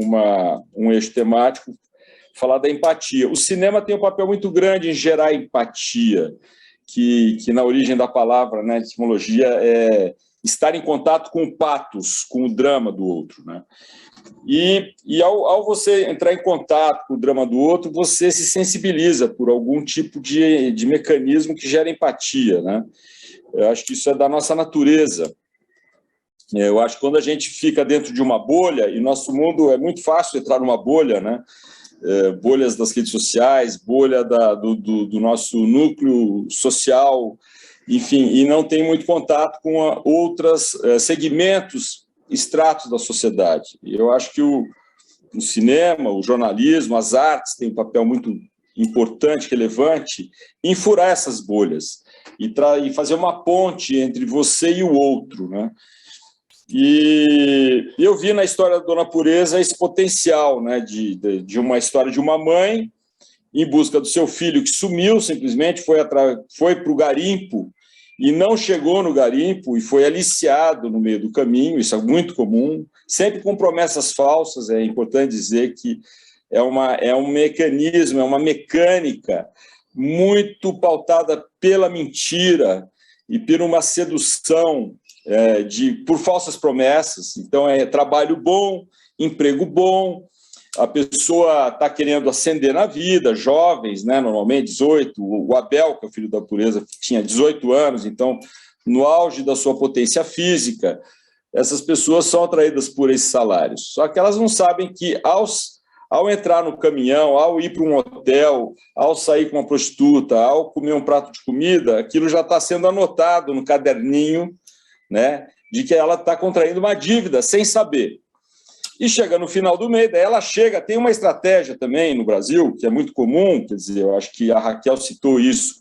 D: um eixo temático, falar da empatia. O cinema tem um papel muito grande em gerar empatia, que na origem da palavra, né, etimologia, é estar em contato com o pathos, com o drama do outro, né? E ao você entrar em contato com o drama do outro, você se sensibiliza por algum tipo de mecanismo que gera empatia, né? Eu acho que isso é da nossa natureza. Eu acho que quando a gente fica dentro de uma bolha, e nosso mundo é muito fácil entrar numa bolha, né? Bolhas das redes sociais, bolha do nosso núcleo social, enfim, e não tem muito contato com outros segmentos, estratos da sociedade. E eu acho que o cinema, o jornalismo, as artes têm um papel muito importante, relevante, em furar essas bolhas e fazer uma ponte entre você e o outro, né? E eu vi na história da Dona Pureza esse potencial, né, de uma história de uma mãe em busca do seu filho que sumiu, simplesmente foi para o garimpo e não chegou no garimpo e foi aliciado no meio do caminho. Isso é muito comum, sempre com promessas falsas. É importante dizer que é um mecanismo, é uma mecânica muito pautada pela mentira e por uma sedução por falsas promessas. Então, é trabalho bom, emprego bom, a pessoa está querendo ascender na vida, jovens, né, normalmente 18, o Abel, que é o filho da Pureza, tinha 18 anos, então, no auge da sua potência física, essas pessoas são atraídas por esses salários. Só que elas não sabem que, ao entrar no caminhão, ao ir para um hotel, ao sair com uma prostituta, ao comer um prato de comida, aquilo já está sendo anotado no caderninho, né, de que ela está contraindo uma dívida sem saber. E chega no final do mês, daí ela chega, tem uma estratégia também no Brasil, que é muito comum, quer dizer, eu acho que a Raquel citou isso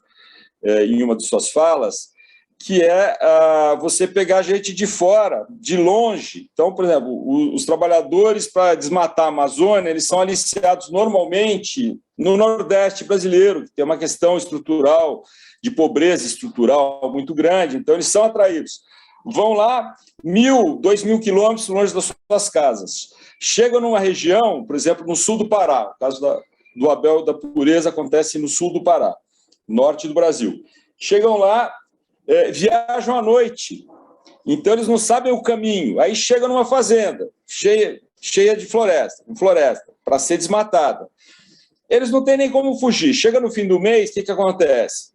D: em uma de suas falas, que é você pegar gente de fora, de longe. Então, por exemplo, os trabalhadores para desmatar a Amazônia, eles são aliciados normalmente no Nordeste brasileiro, que tem uma questão estrutural, de pobreza estrutural muito grande, então eles são atraídos. Vão lá 1.000, 2.000 quilômetros longe das suas casas. Chegam numa região, por exemplo, no sul do Pará. O caso do Abel da Pureza acontece no sul do Pará, norte do Brasil. Chegam lá, viajam à noite. Então, eles não sabem o caminho. Aí chegam numa fazenda cheia de floresta, para ser desmatada. Eles não têm nem como fugir. Chega no fim do mês, o que acontece?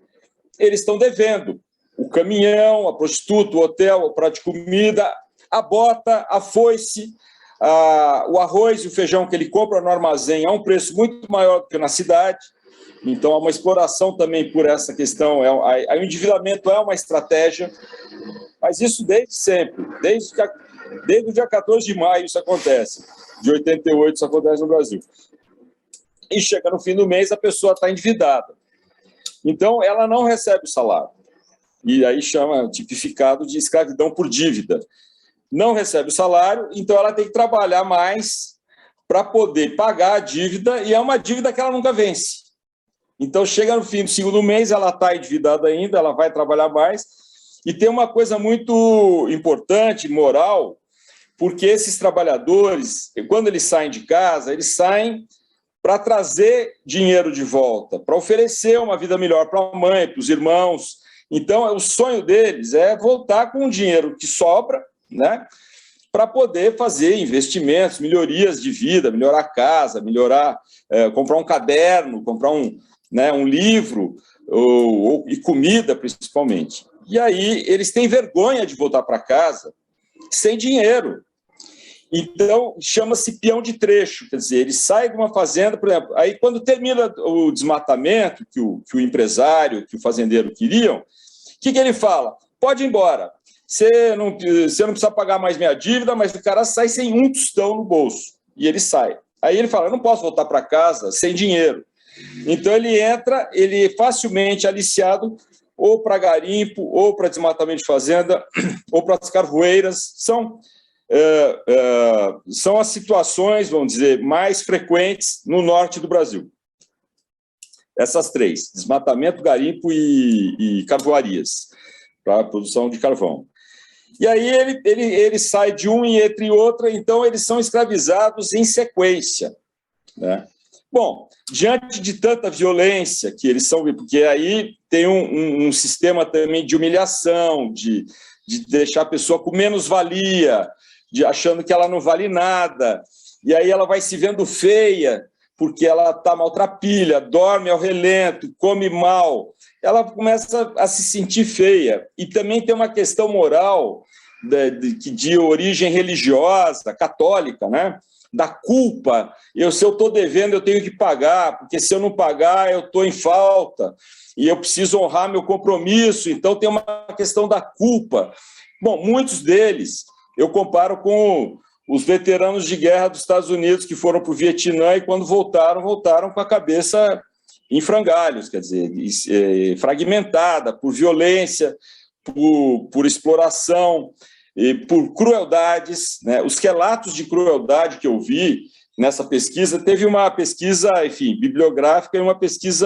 D: Eles estão devendo. O caminhão, a prostituta, o hotel, o prato de comida, a bota, a foice, o arroz e o feijão que ele compra no armazém a um preço muito maior do que na cidade. Então, há uma exploração também por essa questão. O endividamento é uma estratégia, mas isso desde sempre. Desde o dia 14 de maio isso acontece. De 88 isso acontece no Brasil. E chega no fim do mês, a pessoa está endividada. Então, ela não recebe o salário. E aí chama tipificado de escravidão por dívida. Não recebe o salário, então ela tem que trabalhar mais para poder pagar a dívida, e é uma dívida que ela nunca vence. Então, chega no fim do segundo mês, ela está endividada ainda, ela vai trabalhar mais, e tem uma coisa muito importante, moral, porque esses trabalhadores, quando eles saem de casa, eles saem para trazer dinheiro de volta, para oferecer uma vida melhor para a mãe, para os irmãos. Então, o sonho deles é voltar com o dinheiro que sobra, né, para poder fazer investimentos, melhorias de vida, melhorar a casa, comprar um caderno, comprar um livro e comida, principalmente. E aí eles têm vergonha de voltar para casa sem dinheiro. Então, chama-se peão de trecho, quer dizer, ele sai de uma fazenda, por exemplo, aí quando termina o desmatamento que o empresário, que o fazendeiro queriam, o que ele fala? Pode ir embora, você não precisa pagar mais minha dívida, mas o cara sai sem um tostão no bolso, e ele sai. Aí ele fala, eu não posso voltar para casa sem dinheiro. Então ele entra, ele é facilmente aliciado ou para garimpo, ou para desmatamento de fazenda, ou para as carvoeiras. São as situações, vamos dizer, mais frequentes no norte do Brasil. Essas três, desmatamento, garimpo e carvoarias, para a produção de carvão. E aí ele sai de um e entre outra, então eles são escravizados em sequência, né? Bom, diante de tanta violência que eles são, porque aí tem um sistema também de humilhação, de deixar a pessoa com menos valia, achando que ela não vale nada, e aí ela vai se vendo feia, porque ela está maltrapilha, dorme ao relento, come mal, ela começa a se sentir feia. E também tem uma questão moral de origem religiosa, católica, né? Da culpa. Se eu estou devendo, eu tenho que pagar, porque se eu não pagar, eu estou em falta, e eu preciso honrar meu compromisso, então tem uma questão da culpa. Bom, muitos deles eu comparo com os veteranos de guerra dos Estados Unidos que foram para o Vietnã e quando voltaram com a cabeça em frangalhos, quer dizer, fragmentada por violência, por exploração, e por crueldades, né? Os relatos de crueldade que eu vi nessa pesquisa, teve uma pesquisa, enfim, bibliográfica e uma pesquisa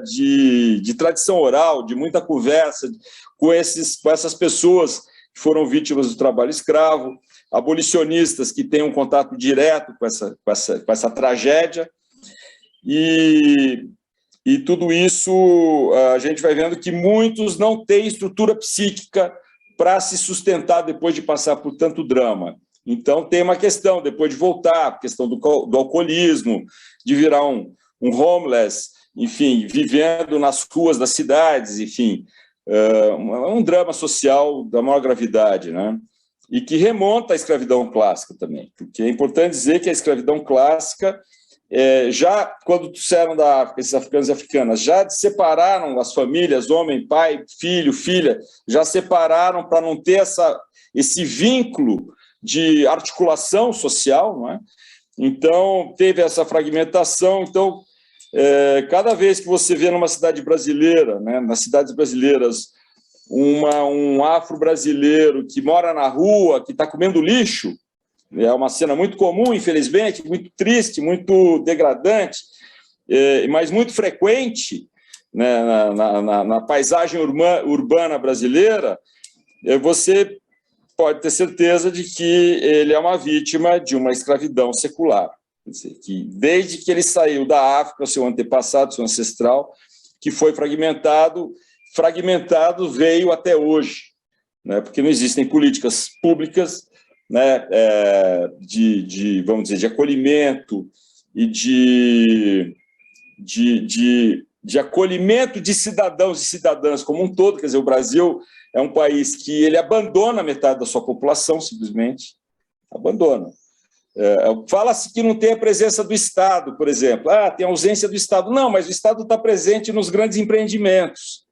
D: de tradição oral, de muita conversa com essas pessoas que foram vítimas do trabalho escravo, abolicionistas que têm um contato direto com essa tragédia, e tudo isso a gente vai vendo que muitos não têm estrutura psíquica para se sustentar depois de passar por tanto drama. Então, tem uma questão, depois de voltar, a questão do alcoolismo, de virar um homeless, enfim, vivendo nas ruas das cidades, enfim, um drama social da maior gravidade, né? E que remonta à escravidão clássica também, porque é importante dizer que a escravidão clássica, já quando trouxeram da África, esses africanos e africanas, já separaram as famílias, homem, pai, filho, filha, já separaram para não ter esse vínculo de articulação social, não é? Então, teve essa fragmentação. Então, cada vez que você vê numa cidade brasileira, né, nas cidades brasileiras, um afro-brasileiro que mora na rua, que está comendo lixo, é uma cena muito comum, infelizmente, muito triste, muito degradante, mas muito frequente, né, na paisagem urbana brasileira. Você pode ter certeza de que ele é uma vítima de uma escravidão secular. Quer dizer, que desde que ele saiu da África, seu antepassado, seu ancestral, que foi fragmentado veio até hoje, né? Porque não existem políticas públicas, né, vamos dizer, de acolhimento e de acolhimento de cidadãos e cidadãs como um todo. Quer dizer, o Brasil é um país que ele abandona metade da sua população, simplesmente abandona. Fala-se que não tem a presença do Estado, por exemplo. Tem ausência do Estado. Não, mas o Estado está presente nos grandes empreendimentos.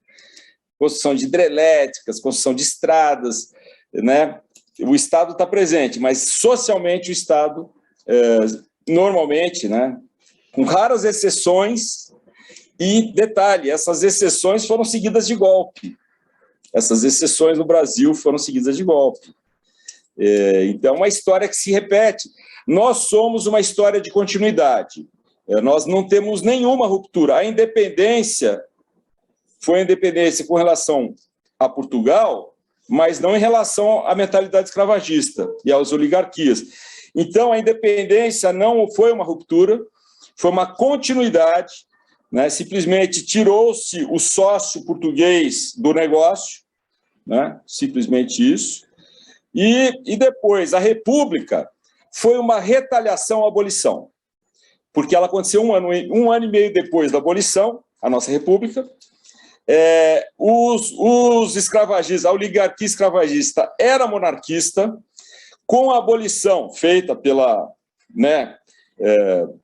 D: Construção de hidrelétricas, construção de estradas, né? O Estado está presente, mas socialmente o Estado, normalmente, né, com raras exceções, e detalhe, essas exceções foram seguidas de golpe. Essas exceções no Brasil foram seguidas de golpe. Então, é uma história que se repete. Nós somos uma história de continuidade. Nós não temos nenhuma ruptura. A independência foi a independência com relação a Portugal, mas não em relação à mentalidade escravagista e às oligarquias. Então, a independência não foi uma ruptura, foi uma continuidade, né? Simplesmente tirou-se o sócio português do negócio, né? Simplesmente isso. E depois, a República foi uma retaliação à abolição, porque ela aconteceu um ano e meio depois da abolição, a nossa República. Os escravagistas, a oligarquia escravagista era monarquista, com a abolição feita pela, né,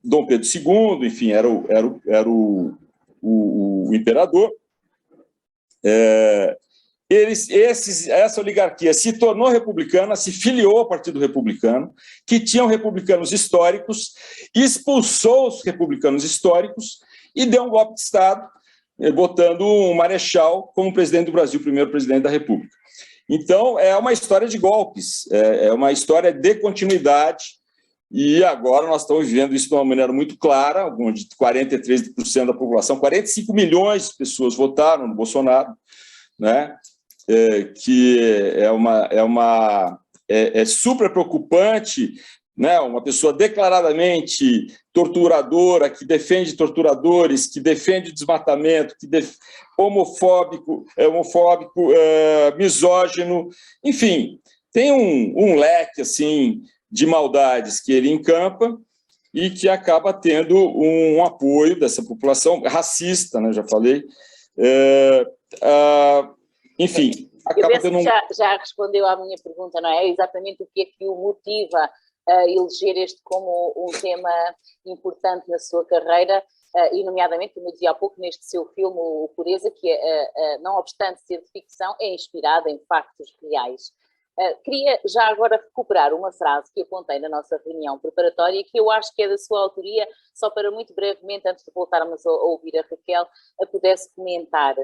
D: Dom Pedro II, enfim, era o imperador. Essa oligarquia se tornou republicana, se filiou ao Partido Republicano, que tinham republicanos históricos, expulsou os republicanos históricos e deu um golpe de Estado, botando um marechal como presidente do Brasil, primeiro presidente da República. Então, é uma história de golpes, é uma história de continuidade, e agora nós estamos vivendo isso de uma maneira muito clara, onde 43% da população, 45 milhões de pessoas votaram no Bolsonaro, né? que é super preocupante, né? Uma pessoa declaradamente torturadora, que defende torturadores, que defende desmatamento, homofóbico, misógino, enfim, tem um leque assim de maldades que ele encampa e que acaba tendo um apoio dessa população racista, né? Já falei. Enfim,
B: acaba eu penso que já respondeu à minha pergunta, não é? Exatamente o que é que o motiva a eleger este como um tema importante na sua carreira, e nomeadamente, como eu dizia há pouco, neste seu filme, o Pureza, que não obstante ser de ficção, é inspirado em factos reais. Queria já agora recuperar uma frase que apontei na nossa reunião preparatória, que eu acho que é da sua autoria, só para muito brevemente, antes de voltarmos a ouvir a Raquel, a pudesse comentar.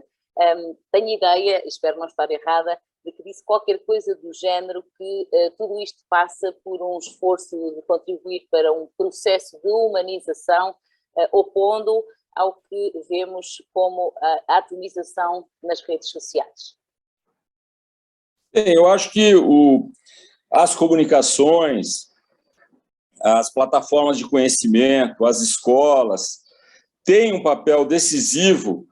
B: Tenho ideia, espero não estar errada, de que disse qualquer coisa do género que tudo isto passa por um esforço de contribuir para um processo de humanização, opondo ao que vemos como a atomização nas redes sociais.
D: Eu acho que as comunicações, as plataformas de conhecimento, as escolas, têm um papel decisivo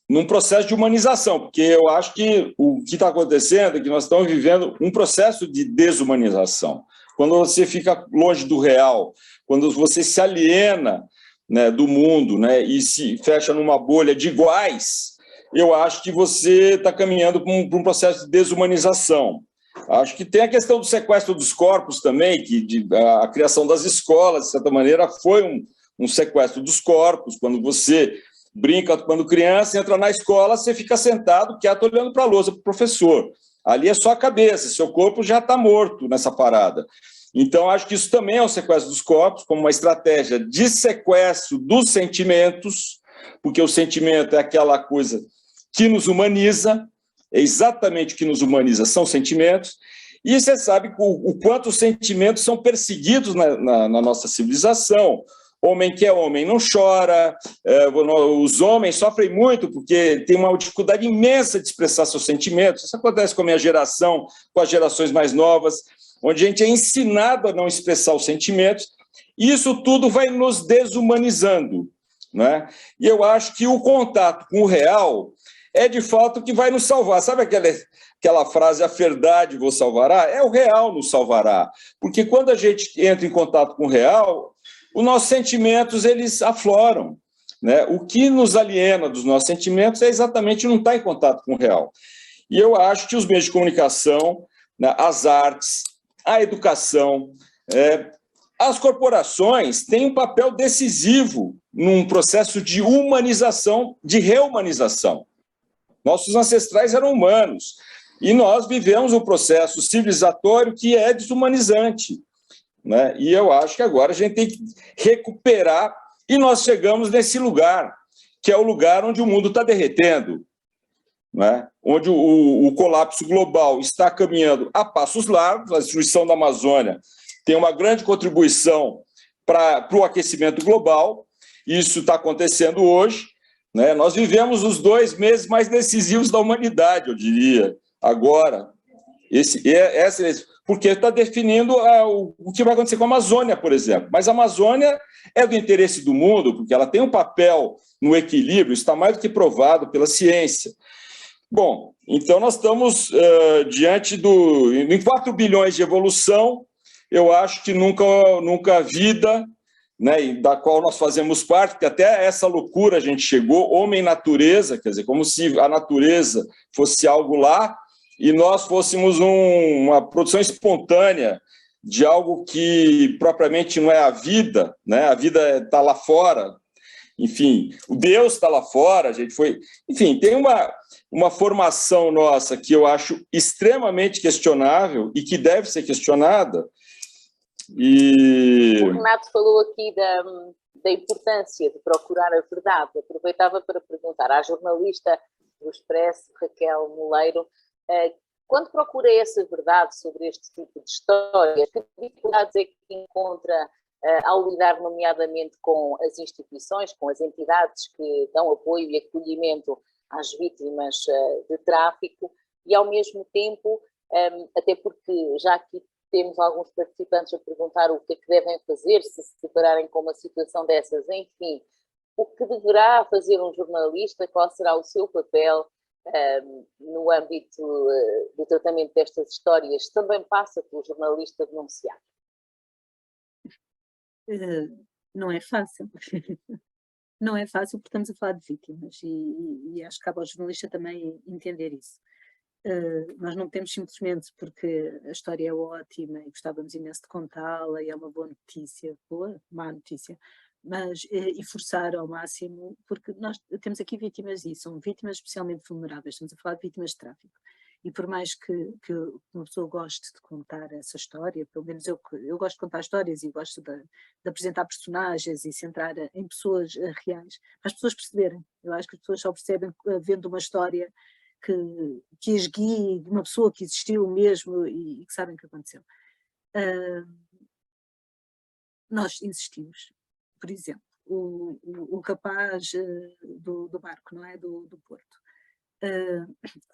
D: num processo de humanização, porque eu acho que o que está acontecendo é que nós estamos vivendo um processo de desumanização. Quando você fica longe do real, quando você se aliena, né, do mundo, né, e se fecha numa bolha de iguais, eu acho que você está caminhando para um processo de desumanização. Acho que tem a questão do sequestro dos corpos também, que a criação das escolas, de certa maneira, foi um sequestro dos corpos. Quando você brinca, quando criança, entra na escola, você fica sentado, quieto, olhando para a lousa, para o professor. Ali é só a cabeça, seu corpo já está morto nessa parada. Então, acho que isso também é um sequestro dos corpos, como uma estratégia de sequestro dos sentimentos, porque o sentimento é aquela coisa que nos humaniza, é exatamente o que nos humaniza, são sentimentos, e você sabe o quanto os sentimentos são perseguidos na nossa civilização. Homem que é homem não chora, os homens sofrem muito porque tem uma dificuldade imensa de expressar seus sentimentos. Isso acontece com a minha geração, com as gerações mais novas, onde a gente é ensinado a não expressar os sentimentos, e isso tudo vai nos desumanizando, né? E eu acho que o contato com o real é de fato o que vai nos salvar. Sabe aquela frase, a verdade vos salvará? É o real nos salvará, porque quando a gente entra em contato com o real, os nossos sentimentos, eles afloram, né? O que nos aliena dos nossos sentimentos é exatamente não estar em contato com o real. E eu acho que os meios de comunicação, né, as artes, a educação, as corporações têm um papel decisivo num processo de humanização, de reumanização. Nossos ancestrais eram humanos e nós vivemos um processo civilizatório que é desumanizante, né? E eu acho que agora a gente tem que recuperar, e nós chegamos nesse lugar, que é o lugar onde o mundo está derretendo, né? Onde o colapso global está caminhando a passos largos. A destruição da Amazônia tem uma grande contribuição para o aquecimento global, isso está acontecendo hoje, né? Nós vivemos os 2 meses mais decisivos da humanidade, eu diria, agora, porque está definindo o que vai acontecer com a Amazônia, por exemplo. Mas a Amazônia é do interesse do mundo, porque ela tem um papel no equilíbrio, isso está mais do que provado pela ciência. Bom, então nós estamos diante em 4 bilhões de evolução. Eu acho que nunca a vida, né, da qual nós fazemos parte, porque até essa loucura a gente chegou, homem-natureza, quer dizer, como se a natureza fosse algo lá, e nós fôssemos uma produção espontânea de algo que propriamente não é a vida, né? A vida está lá fora, enfim, o Deus está lá fora, a gente foi... Enfim, tem uma formação nossa que eu acho extremamente questionável e que deve ser questionada.
B: O Renato falou aqui da importância de procurar a verdade. Aproveitava para perguntar à jornalista do Expresso, Raquel Moleiro, quando procura essa verdade sobre este tipo de histórias, que dificuldades é que encontra ao lidar nomeadamente com as instituições, com as entidades que dão apoio e acolhimento às vítimas de tráfico e, ao mesmo tempo, até porque já aqui temos alguns participantes a perguntar o que é que devem fazer se se depararem com uma situação dessas, enfim, o que deverá fazer um jornalista, qual será o seu papel no âmbito do tratamento destas histórias, também passa pelo jornalista denunciar.
C: Não é fácil. Não é fácil porque estamos a falar de vítimas e acho que cabe ao jornalista também entender isso. Nós não temos simplesmente porque a história é ótima e gostávamos imenso de contá-la e é uma boa notícia, boa, má notícia, mas e forçar ao máximo, porque nós temos aqui vítimas e são vítimas especialmente vulneráveis, estamos a falar de vítimas de tráfico. E por mais que uma pessoa goste de contar essa história, pelo menos eu gosto de contar histórias e gosto de apresentar personagens e centrar em pessoas reais, para as pessoas perceberem. Eu acho que as pessoas só percebem vendo uma história que as guie, de uma pessoa que existiu mesmo e que sabem o que aconteceu. Nós insistimos, por exemplo, o rapaz do barco, não é? Do Porto.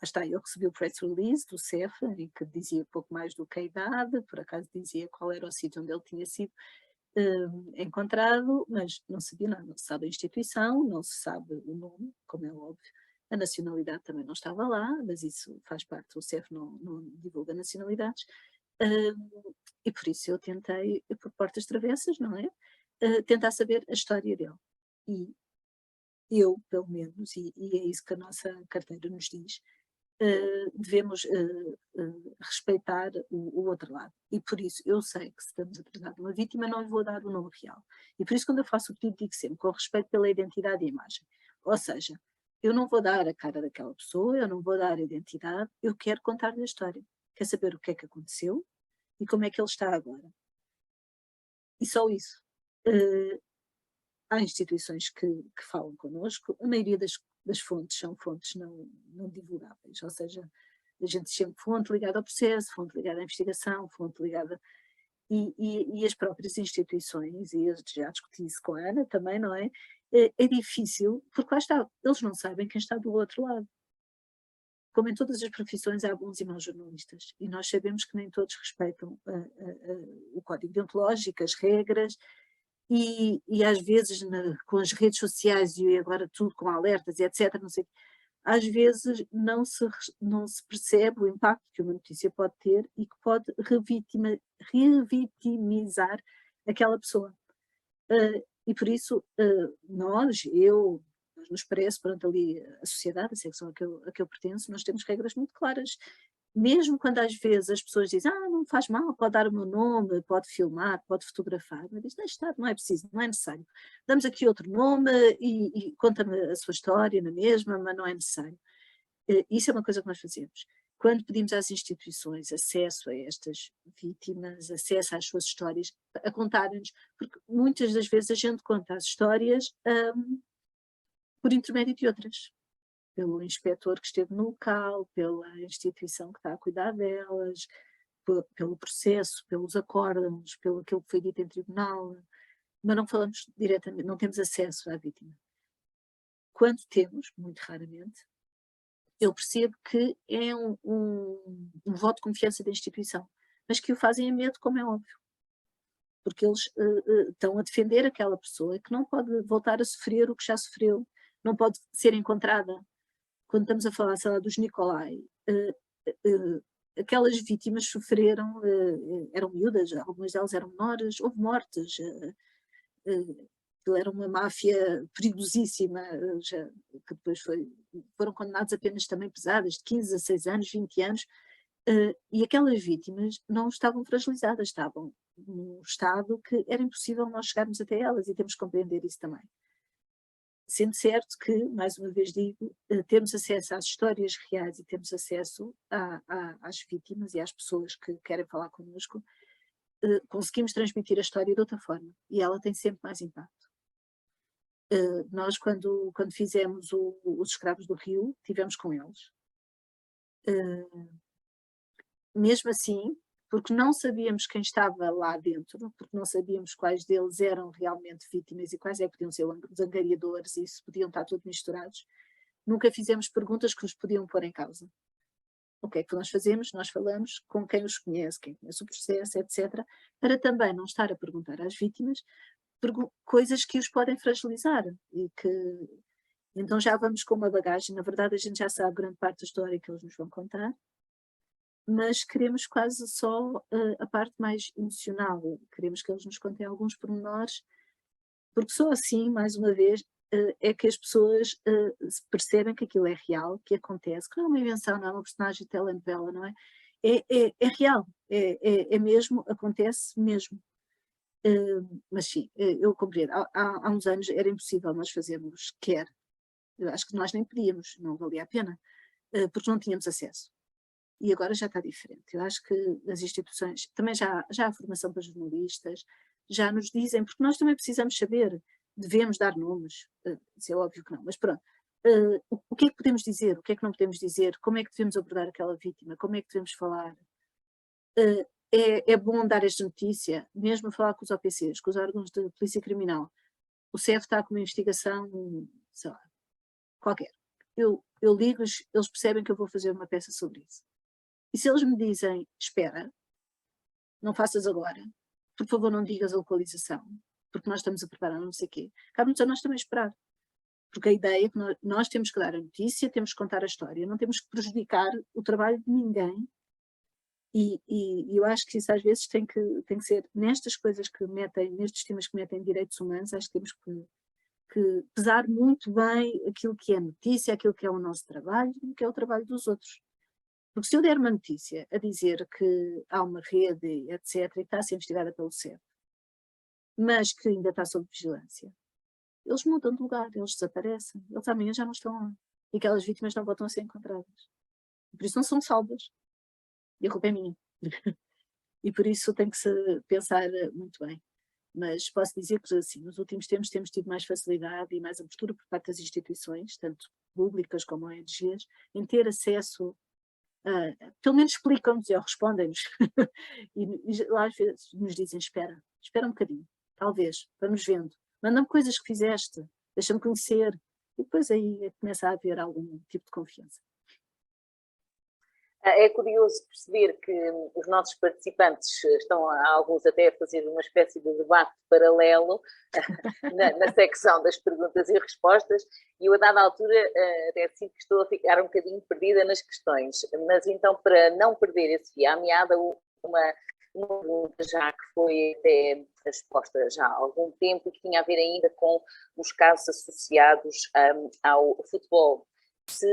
C: Está, eu recebi o press release do CEF, em que dizia pouco mais do que a idade, por acaso dizia qual era o sítio onde ele tinha sido encontrado, mas não sabia nada, não se sabe a instituição, não se sabe o nome, como é óbvio, a nacionalidade também não estava lá, mas isso faz parte, o CEF não divulga nacionalidades, e por isso eu tentei, por portas travessas, não é? Tentar saber a história dele. E eu, pelo menos, e é isso que a nossa carteira nos diz, devemos respeitar o outro lado. E por isso eu sei que se estamos a tratar de uma vítima, não lhe vou dar o nome real. E por isso quando eu faço o pedido digo sempre, com respeito pela identidade e imagem. Ou seja, eu não vou dar a cara daquela pessoa, eu não vou dar a identidade, eu quero contar-lhe a história. Quero saber o que é que aconteceu e como é que ele está agora. E só isso. Há instituições que falam connosco, a maioria das fontes são fontes não divulgáveis, ou seja, a gente sempre fonte ligada ao processo, fonte ligada à investigação, fonte ligada... E as próprias instituições, e eu já discuti isso com a Ana também, não é? É difícil, porque lá está, eles não sabem quem está do outro lado. Como em todas as profissões há bons e maus jornalistas, e nós sabemos que nem todos respeitam o código deontológico, as regras, e às vezes com as redes sociais e agora tudo com alertas e etc, não sei, às vezes não se percebe o impacto que uma notícia pode ter e que pode revitimizar aquela pessoa. E por isso nós nos parece, perante ali a sociedade, a secção a que eu pertenço, nós temos regras muito claras. Mesmo quando às vezes as pessoas dizem, não faz mal, pode dar o meu nome, pode filmar, pode fotografar, mas diz, deixa estar, não é preciso, não é necessário. Damos aqui outro nome e conta-me a sua história na mesma, mas não é necessário. Isso é uma coisa que nós fazemos. Quando pedimos às instituições acesso a estas vítimas, acesso às suas histórias, a contarem-nos, porque muitas das vezes a gente conta as histórias por intermédio de outras. Pelo inspetor que esteve no local, pela instituição que está a cuidar delas, pelo processo, pelos acórdãos, pelo aquilo que foi dito em tribunal, mas não falamos diretamente, não temos acesso à vítima. Quando temos, muito raramente, eu percebo que é um voto de confiança da instituição, mas que o fazem a medo, como é óbvio. Porque eles estão a defender aquela pessoa que não pode voltar a sofrer o que já sofreu, não pode ser encontrada. Quando estamos a falar, sei lá, dos Nicolai, aquelas vítimas sofreram, eram miúdas, algumas delas eram menores, houve mortes, era uma máfia perigosíssima, que depois foram condenados a penas também pesadas, de 15 a 6 anos, 20 anos, e aquelas vítimas não estavam fragilizadas, estavam num estado que era impossível nós chegarmos até elas, e temos que compreender isso também. Sendo certo que, mais uma vez digo, temos acesso às histórias reais e temos acesso às vítimas e às pessoas que querem falar connosco, conseguimos transmitir a história de outra forma e ela tem sempre mais impacto. Nós, quando fizemos os Escravos do Rio, tivemos com eles. Mesmo assim, porque não sabíamos quem estava lá dentro, porque não sabíamos quais deles eram realmente vítimas e quais é que podiam ser os angariadores, e isso podiam estar todos misturados, nunca fizemos perguntas que os podiam pôr em causa. O que é que nós fazemos? Nós falamos com quem os conhece, quem conhece o processo, etc., para também não estar a perguntar às vítimas coisas que os podem fragilizar e que então já vamos com uma bagagem. Na verdade, a gente já sabe grande parte da história que eles nos vão contar, mas queremos quase só a parte mais emocional. Queremos que eles nos contem alguns pormenores, porque só assim, mais uma vez, é que as pessoas percebem que aquilo é real, que acontece, que não é uma invenção, não é uma personagem de telenovela, não é? É real, é mesmo, acontece mesmo. Mas sim, eu compreendo. Há uns anos era impossível nós fazermos quer. Eu acho que nós nem podíamos, não valia a pena, porque não tínhamos acesso. E agora já está diferente. Eu acho que as instituições, também já há formação para jornalistas, já nos dizem, porque nós também precisamos saber, devemos dar nomes, isso é óbvio que não, mas pronto. O que é que podemos dizer, o que é que não podemos dizer, como é que devemos abordar aquela vítima, como é que devemos falar. É bom dar esta notícia, mesmo falar com os OPCs, com os órgãos de polícia criminal. O CEF está com uma investigação, sei lá, qualquer. Eu ligo-lhes, eles percebem que eu vou fazer uma peça sobre isso. E se eles me dizem, espera, não faças agora, por favor não digas a localização, porque nós estamos a preparar não sei o quê, cabe-nos a nós também esperar. Porque a ideia é que nós temos que dar a notícia, temos que contar a história, não temos que prejudicar o trabalho de ninguém. E eu acho que isso às vezes tem que ser, nestas coisas que metem, nestes temas que metem direitos humanos, acho que temos que pesar muito bem aquilo que é notícia, aquilo que é o nosso trabalho e o que é o trabalho dos outros. Porque se eu der uma notícia a dizer que há uma rede, etc., e que está a ser investigada pelo CEP, mas que ainda está sob vigilância, eles mudam de lugar, eles desaparecem, eles amanhã já não estão lá. E aquelas vítimas não voltam a ser encontradas. Por isso não são salvas. E a culpa é minha. E por isso tem que se pensar muito bem. Mas posso dizer que, assim, nos últimos tempos temos tido mais facilidade e mais abertura por parte das instituições, tanto públicas como ONGs, em ter acesso, pelo menos explicam-nos ou respondem-nos. e lá às vezes nos dizem, espera um bocadinho, talvez, vamos vendo. Manda-me coisas que fizeste, deixa-me conhecer. E depois aí começa a haver algum tipo de confiança.
B: É curioso perceber que os nossos participantes estão, alguns até a fazer uma espécie de debate paralelo na secção das perguntas e respostas, e eu a dada altura até sinto que estou a ficar um bocadinho perdida nas questões, mas então para não perder esse fio à meada, uma pergunta já que foi até exposta já há algum tempo e que tinha a ver ainda com os casos associados ao futebol. Se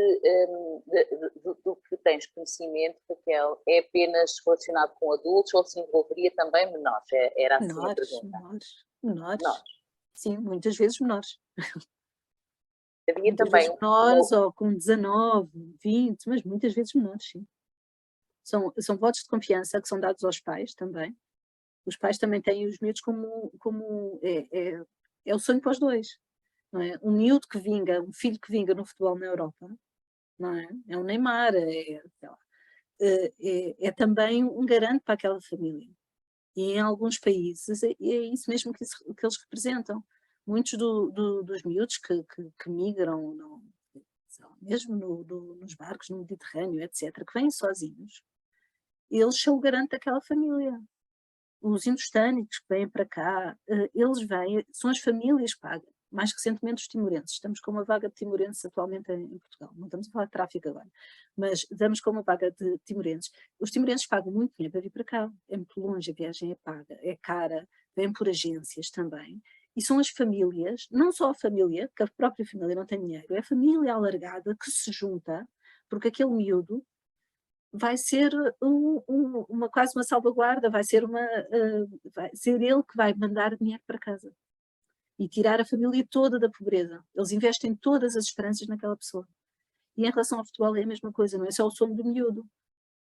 B: do que tens conhecimento, Raquel, é apenas relacionado com adultos ou se envolveria também menores? Era assim a pergunta.
C: Menores. Sim, muitas vezes menores.
B: Havia
C: muitas
B: também
C: vezes menores, ou com 19, 20, mas muitas vezes menores, sim. São votos de confiança que são dados aos pais também. Os pais também têm os miúdos como é o sonho para os dois. Não é? Um miúdo que vinga, um filho que vinga no futebol na Europa, não é? É um Neymar, é também um garante para aquela família. E em alguns países é isso mesmo que eles representam. Muitos dos miúdos que migram, mesmo nos barcos no Mediterrâneo, etc., que vêm sozinhos, eles são o garante daquela família. Os indostânicos que vêm para cá, eles vêm, são as famílias que pagam. Mais recentemente os timorenses, estamos com uma vaga de timorenses atualmente em Portugal, não estamos a falar de tráfico agora, mas estamos com uma vaga de timorenses. Os timorenses pagam muito dinheiro para vir para cá, é muito longe, a viagem é paga, é cara, vêm por agências também, e são as famílias, não só a família, que a própria família não tem dinheiro, é a família alargada que se junta, porque aquele miúdo vai ser quase uma salvaguarda, vai ser ele que vai mandar dinheiro para casa. E tirar a família toda da pobreza. Eles investem todas as esperanças naquela pessoa. E em relação ao futebol é a mesma coisa, não é só o sonho do miúdo.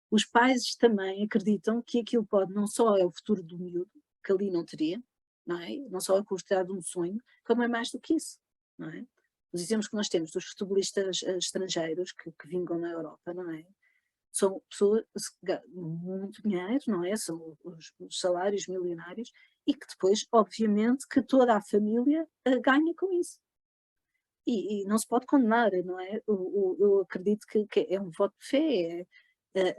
C: Os pais também acreditam que aquilo pode, não só é o futuro do miúdo, que ali não teria, não é? Não só é considerado um sonho, como é mais do que isso, não é? Os exemplos que nós temos dos futebolistas estrangeiros que vingam na Europa, não é? São pessoas que ganham muito dinheiro, não é? São os salários milionários, e que depois, obviamente, que toda a família ganha com isso. e não se pode condenar, não é? Eu acredito que é um voto de fé,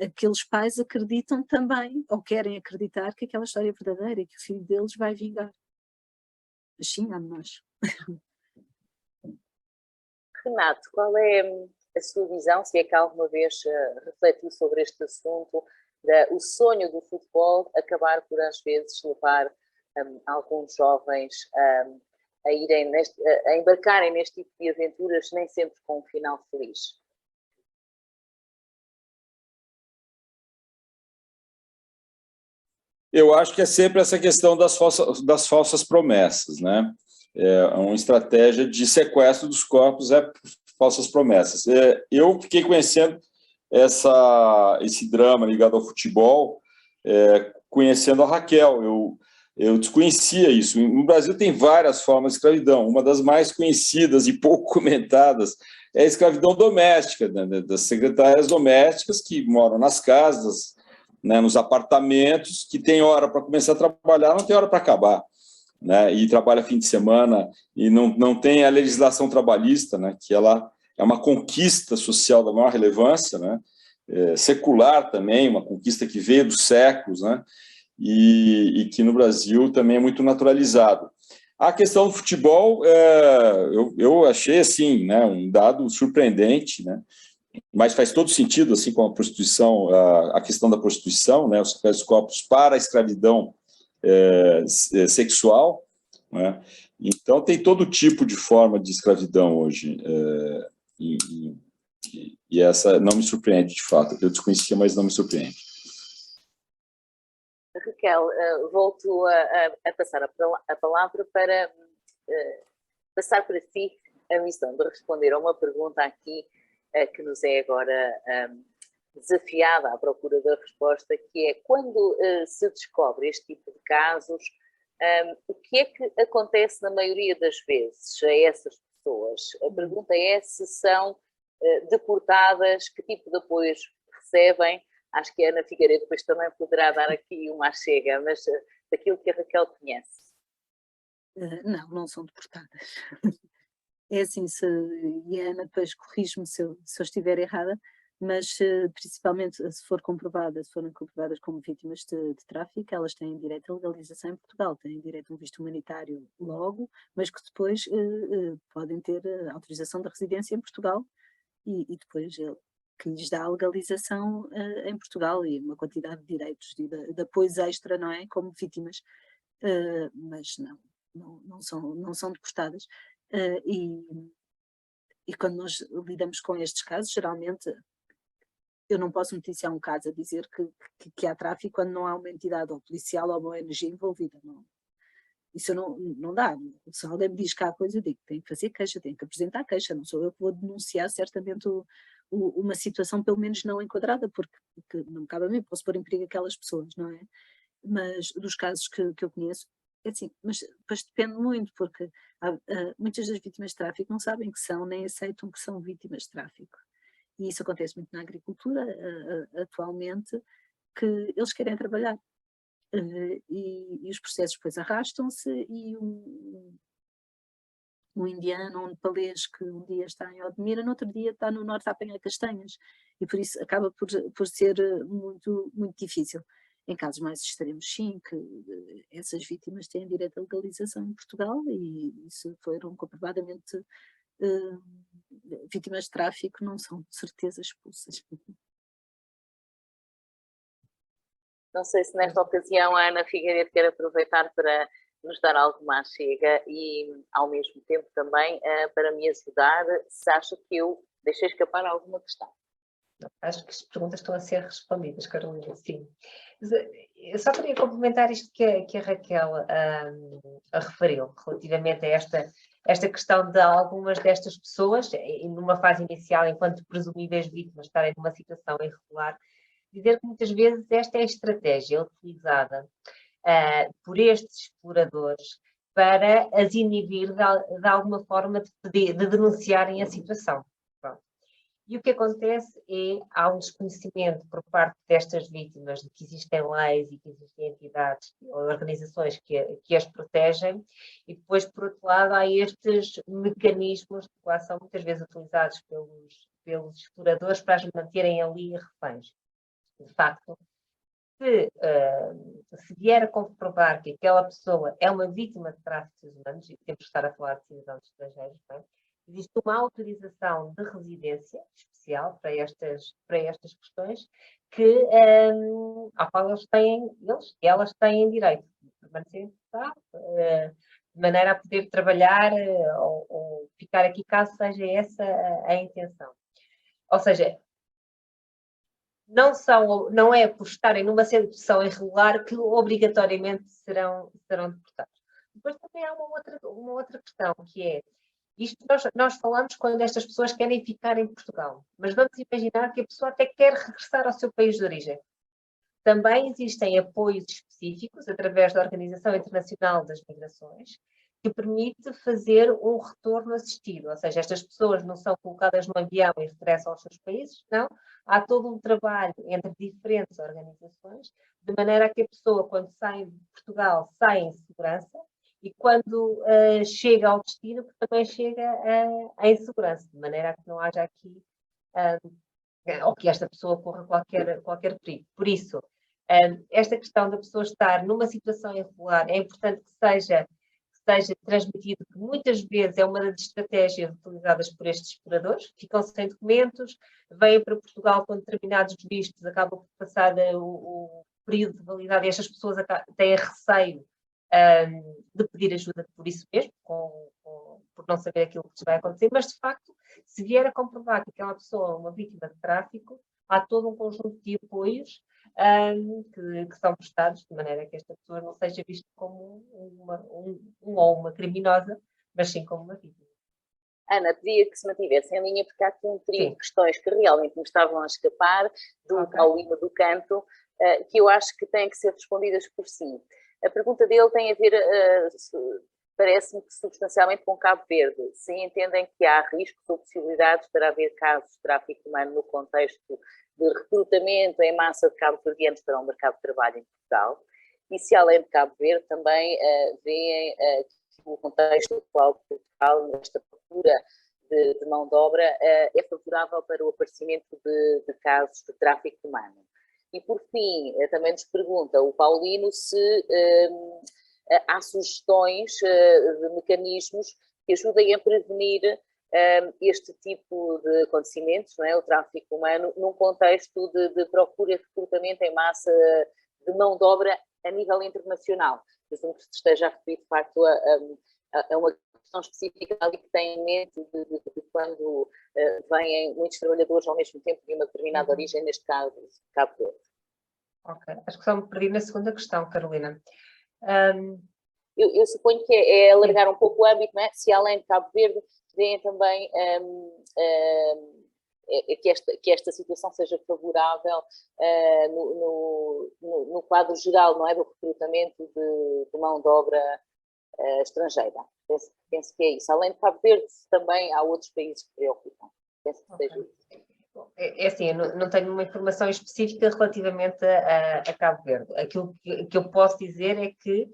C: aqueles pais acreditam também, ou querem acreditar que aquela história é verdadeira e que o filho deles vai vingar. Mas sim, há nós.
B: Renato, qual é a sua visão, se é que alguma vez refletiu sobre este assunto, o sonho do futebol acabar por às vezes levar alguns jovens a embarcarem neste tipo de aventuras, nem sempre com um final feliz?
D: Eu acho que é sempre essa questão das falsas promessas, né? É uma estratégia de sequestro dos corpos, falsas promessas. Eu fiquei conhecendo esse drama ligado ao futebol, conhecendo a Raquel. Eu desconhecia isso. No Brasil tem várias formas de escravidão. Uma das mais conhecidas e pouco comentadas é a escravidão doméstica, né? Das secretárias domésticas que moram nas casas, né, nos apartamentos, que tem hora para começar a trabalhar, não tem hora para acabar, né, e trabalha fim de semana, e não tem a legislação trabalhista, né, que ela é uma conquista social da maior relevância, né, secular também, uma conquista que veio dos séculos, né, e que no Brasil também é muito naturalizado. A questão do futebol, eu achei assim, né, um dado surpreendente, né, mas faz todo sentido, assim, com a prostituição, a questão da prostituição, né, os sacrifícios de corpos para a escravidão sexual, né? Então tem todo tipo de forma de escravidão hoje, e essa não me surpreende, de fato. Eu desconhecia, mas não me surpreende.
B: Raquel, volto a passar a palavra para passar para si a missão de responder a uma pergunta aqui que nos é agora desafiada à procura da resposta, que é: quando se descobre este tipo de casos, o que é que acontece na maioria das vezes a essas pessoas? A pergunta é se são deportadas, que tipo de apoios recebem. Acho que a Ana Figueiredo depois também poderá dar aqui uma chega, mas daquilo que a Raquel conhece.
C: Não são deportadas. É assim, e a Ana depois corrige-me se eu estiver errada, mas principalmente se forem comprovadas como vítimas de tráfico, elas têm direito à legalização em Portugal, têm direito a um visto humanitário logo, mas que depois podem ter autorização de residência em Portugal e depois que lhes dá a legalização em Portugal e uma quantidade de direitos e de apoios extra, não é? Como vítimas, mas não são deportadas. E quando nós lidamos com estes casos, geralmente eu não posso noticiar um caso a dizer que há tráfico quando não há uma entidade ou policial ou uma ONG envolvida. Não. Isso não dá. Se alguém me diz que há coisa, eu digo: tem que fazer queixa, tem que apresentar queixa. Não sou eu que vou denunciar certamente uma situação pelo menos não enquadrada, porque não me cabe a mim, posso pôr em perigo aquelas pessoas, não é? Mas dos casos que eu conheço, é assim, mas depois depende muito, porque muitas das vítimas de tráfico não sabem que são, nem aceitam que são vítimas de tráfico. E isso acontece muito na agricultura atualmente, que eles querem trabalhar. E os processos depois arrastam-se, e um indiano, um nepalês que um dia está em Odmira, no outro dia está no norte a apanhar castanhas, e por isso acaba por ser muito, muito difícil. Em casos mais extremos, sim, que essas vítimas têm direito à legalização em Portugal, e se foram comprovadamente vítimas de tráfico, não são de certeza expulsas.
B: Não sei se nesta ocasião a Ana Figueiredo quer aproveitar para nos dar alguma chega e, ao mesmo tempo, também para me ajudar, se acha que eu deixei escapar alguma questão.
A: Acho que as perguntas estão a ser respondidas, Carolina, sim. Eu só queria complementar isto que a Raquel referiu, relativamente a esta questão de algumas destas pessoas, numa fase inicial, enquanto presumíveis vítimas, estarem numa situação irregular, dizer que muitas vezes esta é a estratégia utilizada por estes exploradores para as inibir de alguma forma de denunciarem a situação. Pronto. E o que acontece é, há um desconhecimento por parte destas vítimas de que existem leis e que existem entidades ou organizações que as protegem, e depois, por outro lado, há estes mecanismos de coação muitas vezes utilizados pelos exploradores para as manterem ali reféns. De facto, se vier a comprovar que aquela pessoa é uma vítima de tráfico de humanos, e temos que estar a falar de cidadãos estrangeiros, não é? Existe uma autorização de residência especial para estas questões à qual elas têm direito de permanecer em Portugal, de maneira a poder trabalhar ou ficar aqui caso seja essa a intenção. Ou seja, não é por estarem numa situação irregular que obrigatoriamente serão deportados. Depois também há uma outra questão, que é, isto nós falamos quando estas pessoas querem ficar em Portugal, mas vamos imaginar que a pessoa até quer regressar ao seu país de origem. Também existem apoios específicos, através da Organização Internacional das Migrações, que permite fazer um retorno assistido, ou seja, estas pessoas não são colocadas no avião e regressam aos seus países, não. Há todo um trabalho entre diferentes organizações, de maneira a que a pessoa, quando sai de Portugal, sai em segurança, e quando chega ao destino, que também chega em segurança, de maneira a que não haja aqui, ou que esta pessoa corra qualquer perigo. Por isso, esta questão da pessoa estar numa situação irregular, é importante que seja transmitido, que muitas vezes é uma das estratégias utilizadas por estes exploradores, ficam sem documentos, vêm para Portugal com determinados vistos, acabam por passar o período de validade e estas pessoas têm receio de pedir ajuda por isso mesmo, por não saber aquilo que lhes vai acontecer, mas de facto, se vier a comprovar que aquela pessoa é uma vítima de tráfico, há todo um conjunto de apoios que são prestados, de maneira que esta pessoa não seja vista como uma criminosa, mas sim como uma vítima.
B: Ana, pedia que se mantivesse em linha, porque há aqui um trio de questões que realmente me estavam a escapar do Paulino do Canto, que eu acho que têm que ser respondidas por si. A pergunta dele tem a ver, parece-me que substancialmente, com Cabo Verde. Se entendem que há riscos ou possibilidades para haver casos de tráfico humano no contexto de recrutamento em massa de cabo-verdianos para o mercado de trabalho em Portugal, e se além de Cabo Verde também veem o contexto atual de Portugal, nesta procura de mão de obra, é favorável para o aparecimento de casos de tráfico humano. E por fim, também nos pergunta o Paulino se há sugestões de mecanismos que ajudem a prevenir este tipo de acontecimentos, não é? O tráfico humano, num contexto de procura e recrutamento em massa de mão de obra a nível internacional. Presumo que se esteja a referir, de facto, a uma questão específica ali que tem em mente de quando vêm muitos trabalhadores ao mesmo tempo de uma determinada origem, neste caso, Cabo Verde.
A: Ok, acho que só me perdi na segunda questão, Carolina.
B: Eu suponho que é alargar um pouco o âmbito, não é? Se além de Cabo Verde, veem também que esta situação seja favorável no quadro geral, não é? Do recrutamento de mão de obra estrangeira. Penso que é isso. Além de Cabo Verde, também há outros países que preocupam. Penso que seja isso.
A: É assim, eu não tenho uma informação específica relativamente a Cabo Verde. Aquilo que eu posso dizer é que,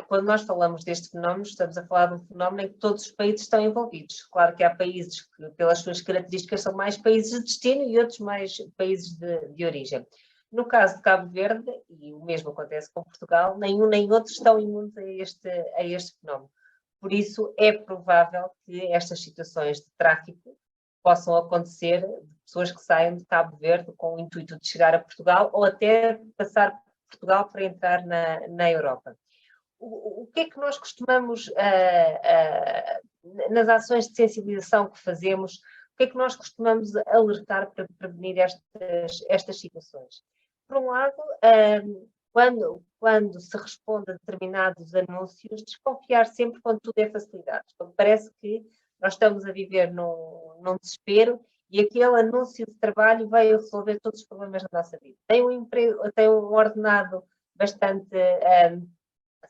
A: quando nós falamos deste fenómeno, estamos a falar de um fenómeno em que todos os países estão envolvidos. Claro que há países que, pelas suas características, são mais países de destino e outros mais países de origem. No caso de Cabo Verde, e o mesmo acontece com Portugal, nenhum nem outro estão imunes a este fenómeno. Por isso, é provável que estas situações de tráfico possam acontecer de pessoas que saiam de Cabo Verde com o intuito de chegar a Portugal ou até passar por Portugal para entrar na Europa. O que é que nós costumamos, nas ações de sensibilização que fazemos, o que é que nós costumamos alertar para prevenir estas situações? Por um lado, quando se responde a determinados anúncios, desconfiar sempre quando tudo é facilidades. Quando parece que nós estamos a viver num desespero e aquele anúncio de trabalho veio resolver todos os problemas da nossa vida. Tem um emprego, tem um ordenado bastante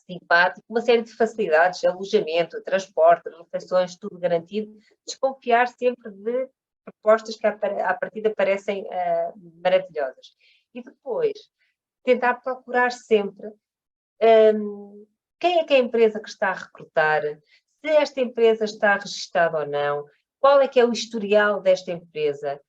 A: simpático, uma série de facilidades, alojamento, transporte, refeições, tudo garantido. Desconfiar sempre de propostas que à partida parecem maravilhosas. E depois, tentar procurar sempre quem é que é a empresa que está a recrutar, se esta empresa está registada ou não, qual é que é o historial desta empresa.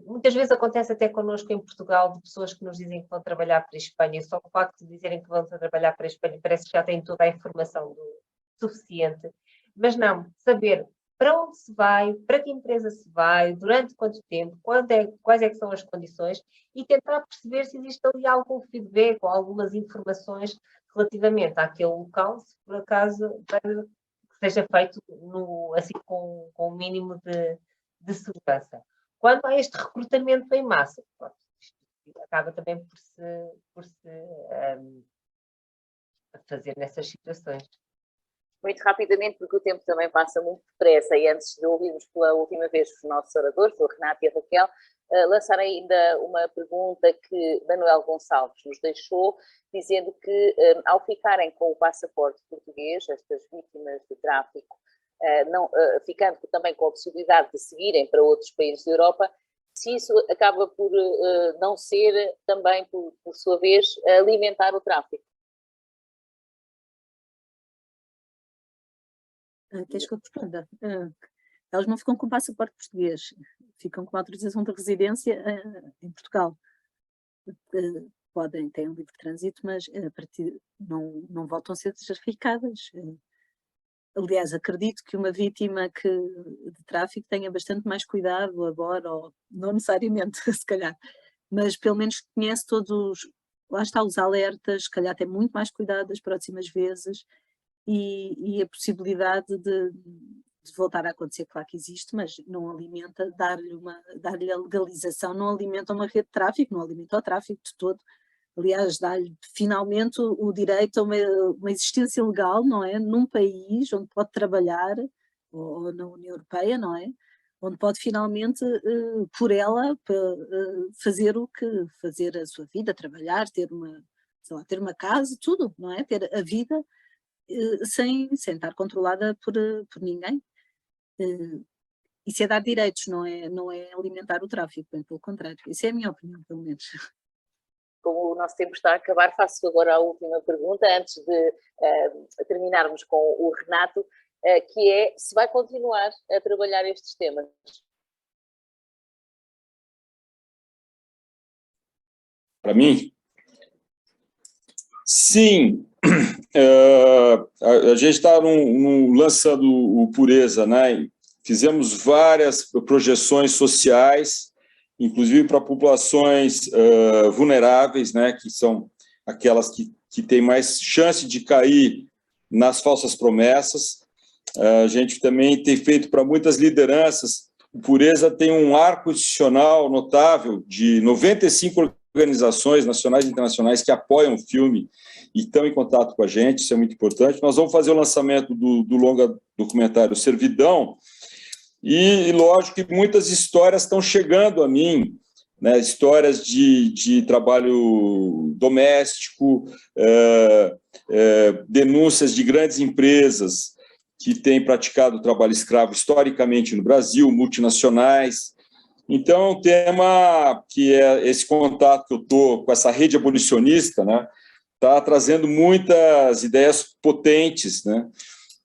A: Muitas vezes acontece até connosco em Portugal de pessoas que nos dizem que vão trabalhar para a Espanha, e só o facto de dizerem que vão trabalhar para a Espanha parece que já têm toda a informação suficiente. Mas não, saber para onde se vai, para que empresa se vai, durante quanto tempo, quais é que são as condições, e tentar perceber se existe ali algum feedback ou algumas informações relativamente àquele local, se por acaso seja feito assim, com o mínimo de segurança. Quanto a este recrutamento em massa, pronto, acaba também por se fazer nessas situações.
B: Muito rapidamente, porque o tempo também passa muito depressa, e antes de ouvirmos pela última vez os nossos oradores, o Renato e a Raquel, lançar ainda uma pergunta que Manuel Gonçalves nos deixou, dizendo que ao ficarem com o passaporte português, estas vítimas de tráfico, ficando também com a possibilidade de seguirem para outros países da Europa, se isso acaba por não ser também, por sua vez, alimentar o tráfico.
C: Queres que eu responda? Elas não ficam com passaporte português, ficam com autorização de residência em Portugal. Têm um livre de trânsito, mas a partir, não voltam a ser traficadas. Aliás, acredito que uma vítima de tráfico tenha bastante mais cuidado agora, ou não necessariamente, se calhar, mas pelo menos conhece todos, lá está, os alertas, se calhar tem muito mais cuidado das próximas vezes, e a possibilidade de voltar a acontecer, claro que existe, mas não alimenta, dar-lhe a legalização, não alimenta uma rede de tráfico, não alimenta o tráfico de todo. Aliás, dá-lhe finalmente o direito a uma existência legal, não é? Num país onde pode trabalhar, ou na União Europeia, não é? Onde pode finalmente, por ela, fazer a sua vida, trabalhar, ter uma casa, tudo, não é? Ter a vida sem estar controlada por ninguém. Isso é dar direitos, não é alimentar o tráfico, bem pelo contrário. Isso é a minha opinião, pelo menos.
B: Como o nosso tempo está a acabar, faço agora a última pergunta, antes de terminarmos com o Renato, que é se vai continuar a trabalhar estes temas.
D: Para mim? Sim. A gente está lançando o Pureza, né? Fizemos várias projeções sociais, inclusive para populações vulneráveis, né? Que são aquelas que têm mais chance de cair nas falsas promessas. A gente também tem feito para muitas lideranças. O Pureza tem um arco institucional notável de 95 organizações nacionais e internacionais que apoiam o filme e estão em contato com a gente, isso é muito importante. Nós vamos fazer o lançamento do longa documentário Servidão, e lógico que muitas histórias estão chegando a mim, né? Histórias de trabalho doméstico, denúncias de grandes empresas que têm praticado trabalho escravo historicamente no Brasil, multinacionais. Então, é um tema que é esse contato que eu estou com essa rede abolicionista, né, está trazendo muitas ideias potentes, né?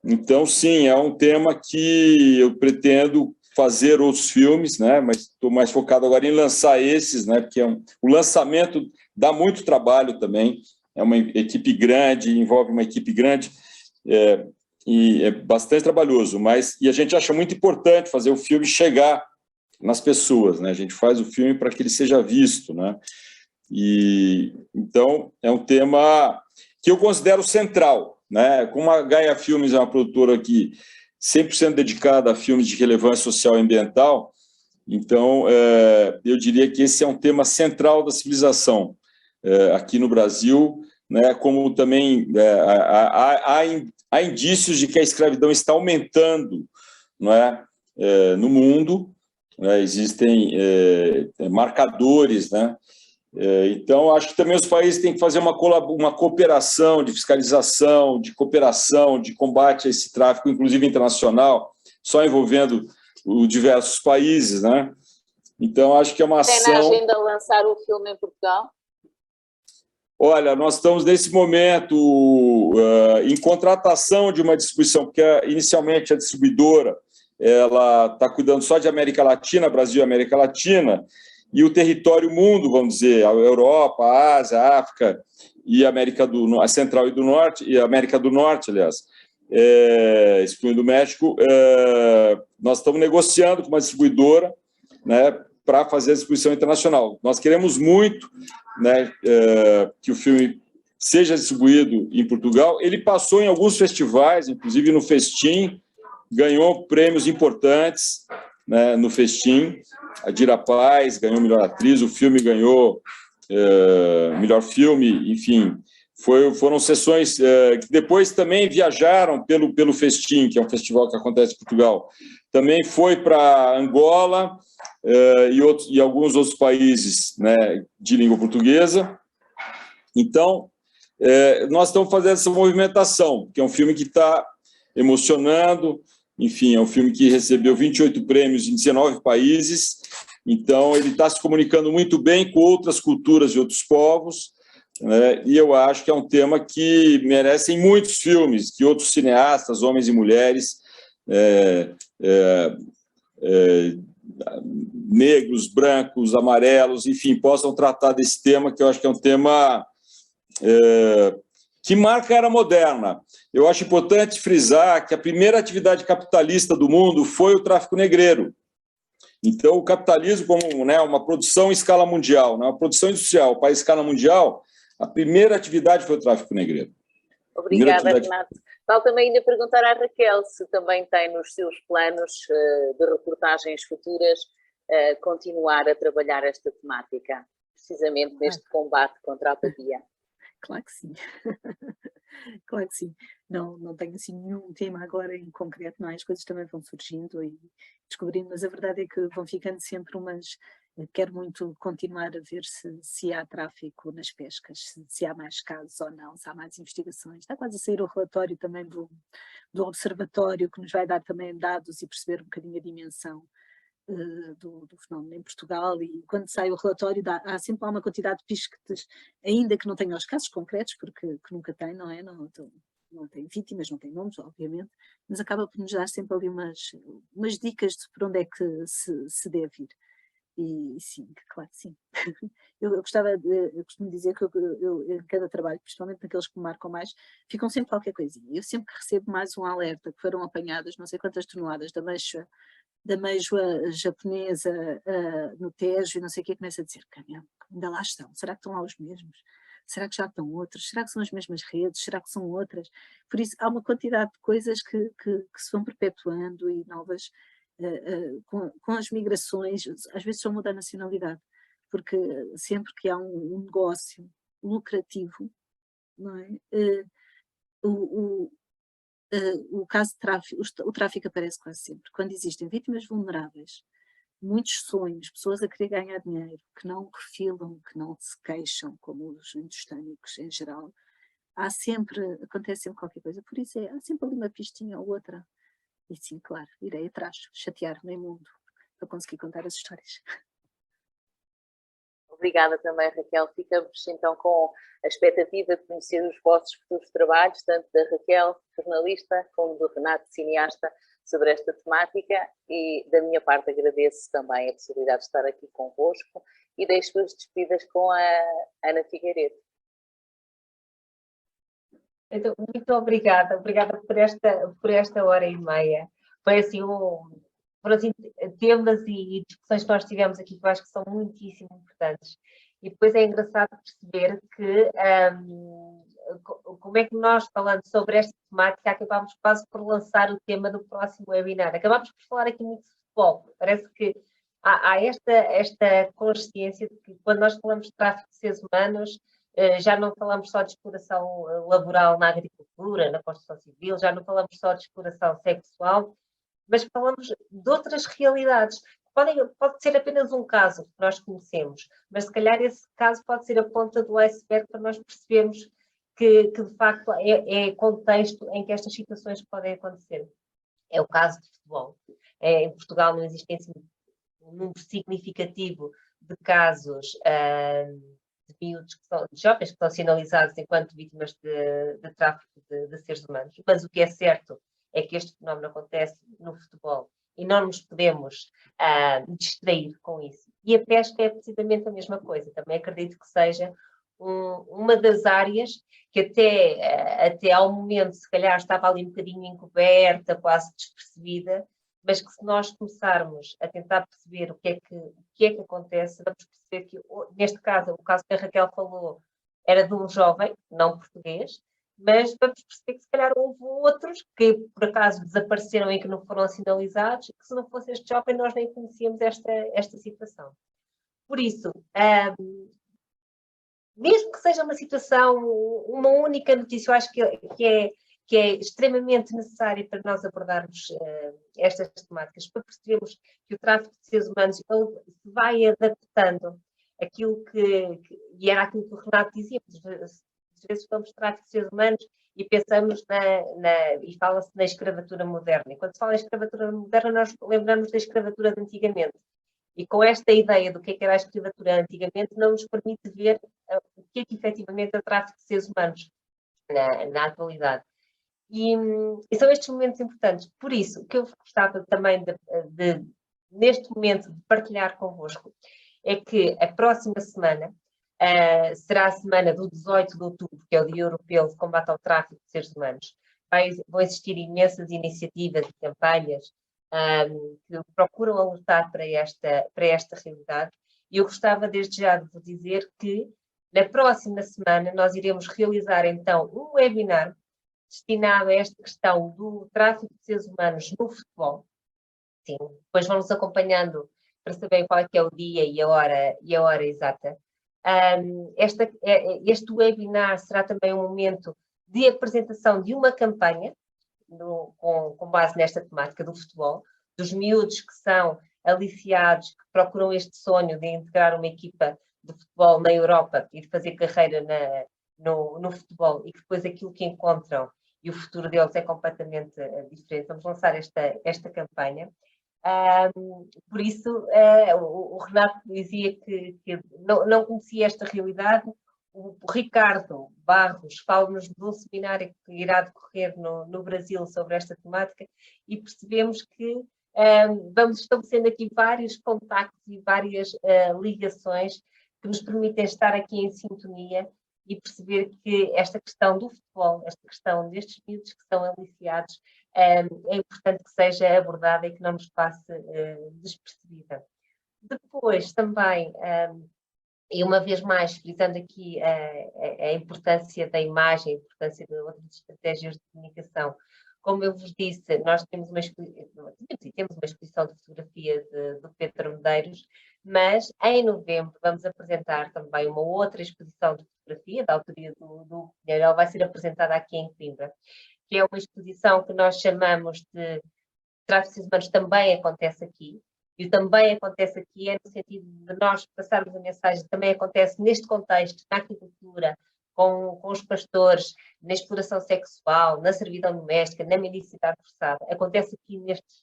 D: Então, sim, é um tema que eu pretendo fazer outros filmes, né, mas estou mais focado agora em lançar esses, né, porque o lançamento dá muito trabalho também, é uma equipe grande, envolve uma equipe grande, e é bastante trabalhoso, e a gente acha muito importante fazer o filme chegar nas pessoas, né? A gente faz o filme para que ele seja visto, né? E então é um tema que eu considero central, né? Como a Gaia Filmes é uma produtora aqui 100% dedicada a filmes de relevância social e ambiental, então eu diria que esse é um tema central da civilização aqui no Brasil, né? Como também há indícios de que a escravidão está aumentando, não é? No mundo. Existem marcadores, né? Então, acho que também os países têm que fazer uma cooperação de fiscalização, de cooperação, de combate a esse tráfico, inclusive internacional, só envolvendo os diversos países, né? Então, acho que é uma ação...
B: Tem na agenda lançar o filme em Portugal?
D: Olha, nós estamos nesse momento em contratação de uma distribuição, porque inicialmente a distribuidora ela está cuidando só de América Latina, Brasil e América Latina, e o território mundo, vamos dizer, a Europa, a Ásia, a África e a Central e do Norte, e a América do Norte, aliás, excluindo o México, nós estamos negociando com uma distribuidora, né, para fazer a distribuição internacional. Nós queremos muito, né, que o filme seja distribuído em Portugal. Ele passou em alguns festivais, inclusive no Festim, ganhou prêmios importantes, né, no Festim. A Dira Paz ganhou melhor atriz, o filme ganhou melhor filme, enfim. Foram sessões que depois também viajaram pelo Festim, que é um festival que acontece em Portugal. Também foi para Angola e alguns outros países, né, de língua portuguesa. Então, nós estamos fazendo essa movimentação, que é um filme que está emocionando, enfim, é um filme que recebeu 28 prêmios em 19 países, então ele está se comunicando muito bem com outras culturas de outros povos, né, e eu acho que é um tema que merecem muitos filmes, que outros cineastas, homens e mulheres, negros, brancos, amarelos, enfim, possam tratar desse tema, que eu acho que é um tema que marca a era moderna. Eu acho importante frisar que a primeira atividade capitalista do mundo foi o tráfico negreiro. Então, o capitalismo como, né, uma produção em escala mundial, né, uma produção industrial para escala mundial, a primeira atividade foi o tráfico negreiro.
B: Obrigada, Renato. Falta também ainda perguntar à Raquel se também tem nos seus planos de reportagens futuras continuar a trabalhar esta temática, precisamente neste combate contra a apatia.
C: Claro que sim. Claro que sim. Não tenho assim nenhum tema agora em concreto, não é? As coisas também vão surgindo e descobrindo, mas a verdade é que vão ficando sempre umas... Quero muito continuar a ver se há tráfico nas pescas, se há mais casos ou não, se há mais investigações. Está quase a sair o relatório também do Observatório, que nos vai dar também dados e perceber um bocadinho a dimensão do fenómeno em Portugal, e quando sai o relatório há sempre uma quantidade de pistas, ainda que não tenha os casos concretos, porque que nunca tem, não é? Não tem vítimas, não tem nomes, obviamente, mas acaba por nos dar sempre ali umas dicas de por onde é que se deve ir. E sim, claro que sim. Eu costumo dizer que eu, em cada trabalho, principalmente naqueles que me marcam mais, ficam sempre qualquer coisinha. Eu sempre que recebo mais um alerta que foram apanhadas não sei quantas toneladas da ameijoa japonesa no Tejo e não sei o que, começa a dizer, caramba, ainda lá estão, será que estão lá os mesmos? Será que já estão outros? Será que são as mesmas redes? Será que são outras? Por isso, há uma quantidade de coisas que se vão perpetuando e novas, com as migrações, às vezes só muda a nacionalidade, porque sempre que há um negócio lucrativo, não é? O caso de tráfico, o tráfico aparece quase sempre. Quando existem vítimas vulneráveis, muitos sonhos, pessoas a querer ganhar dinheiro, que não refilam, que não se queixam, como os indostânicos em geral, acontece sempre qualquer coisa. Por isso há sempre ali uma pistinha ou outra. E sim, claro, irei atrás, chatear-me em mundo, para conseguir contar as histórias.
B: Obrigada também, Raquel. Ficamos então com a expectativa de conhecer os vossos futuros trabalhos, tanto da Raquel, jornalista, como do Renato, cineasta, sobre esta temática, e da minha parte agradeço também a possibilidade de estar aqui convosco e deixo-vos despedidas com a Ana Figueiredo.
A: Então, muito obrigada por esta hora e meia. Foi assim, foram assim, temas e discussões que nós tivemos aqui que eu acho que são muitíssimo importantes. E depois é engraçado perceber que como é que nós, falando sobre esta temática, acabámos quase por lançar o tema do próximo webinar. Acabámos por falar aqui muito de futebol. Parece que há esta consciência de que quando nós falamos de tráfico de seres humanos, já não falamos só de exploração laboral na agricultura, na construção civil, já não falamos só de exploração sexual, mas falamos de outras realidades. Pode ser apenas um caso que nós conhecemos, mas se calhar esse caso pode ser a ponta do iceberg para nós percebermos que de facto é contexto em que estas situações podem acontecer. É o caso de futebol. Em Portugal não existe um número significativo de casos de miúdos, de jovens que são sinalizados enquanto vítimas de tráfico de seres humanos. Mas o que é certo é que este fenómeno acontece no futebol e não nos podemos distrair com isso. E a pesca é precisamente a mesma coisa. Também acredito que seja uma das áreas que até ao momento, se calhar, estava ali um bocadinho encoberta, quase despercebida, mas que se nós começarmos a tentar perceber o que é que acontece, vamos perceber que, neste caso, o caso que a Raquel falou era de um jovem, não português, mas vamos perceber que se calhar houve outros que por acaso desapareceram e que não foram sinalizados, que se não fosse este jovem nós nem conhecíamos esta situação. Por isso, mesmo que seja uma situação, uma única notícia, eu acho que é extremamente necessário para nós abordarmos estas temáticas, para percebermos que o tráfico de seres humanos se vai adaptando àquilo e era aquilo que o Renato dizia, às vezes falamos de tráfico de seres humanos e pensamos e fala-se na escravatura moderna. E quando se fala em escravatura moderna, nós lembramos da escravatura de antigamente. E com esta ideia do que era a escravatura antigamente, não nos permite ver o que efetivamente é o tráfico de seres humanos na atualidade. E são estes momentos importantes. Por isso, o que eu gostava também neste momento, de partilhar convosco, é que a próxima semana será a semana do 18 de outubro, que é o Dia Europeu de Combate ao Tráfico de Seres Humanos. Vão existir imensas iniciativas e campanhas que procuram alertar para esta realidade. E eu gostava desde já de vos dizer que na próxima semana nós iremos realizar então um webinar destinado a esta questão do tráfico de seres humanos no futebol. Sim, depois vão-nos acompanhando para saber qual é que é o dia e a hora exata. Este webinar será também um momento de apresentação de uma campanha com base nesta temática do futebol, dos miúdos que são aliciados, que procuram este sonho de integrar uma equipa de futebol na Europa e de fazer carreira no futebol e que depois aquilo que encontram e o futuro deles é completamente diferente. Vamos lançar esta campanha. Por isso, o Renato dizia que não conhecia esta realidade. O Ricardo Barros fala-nos de um seminário que irá decorrer no Brasil sobre esta temática e percebemos que vamos estabelecendo aqui vários contactos e várias ligações que nos permitem estar aqui em sintonia e perceber que esta questão do futebol, esta questão destes miúdos que são aliciados, é importante que seja abordada e que não nos passe despercebida. Depois, também, e uma vez mais, frisando aqui a importância da imagem, a importância de outras estratégias de comunicação, como eu vos disse, nós temos uma exposição de fotografia do Pedro Medeiros, mas em novembro vamos apresentar também uma outra exposição de fotografia, da autoria do Pinheiro. Ela vai ser apresentada aqui em Coimbra, que é uma exposição que nós chamamos de Tráfico de Seres Humanos também acontece aqui. E o também acontece aqui é no sentido de nós passarmos a mensagem, também acontece neste contexto, na agricultura, com os pastores, na exploração sexual, na servidão doméstica, na mendicidade forçada. Acontece aqui nestes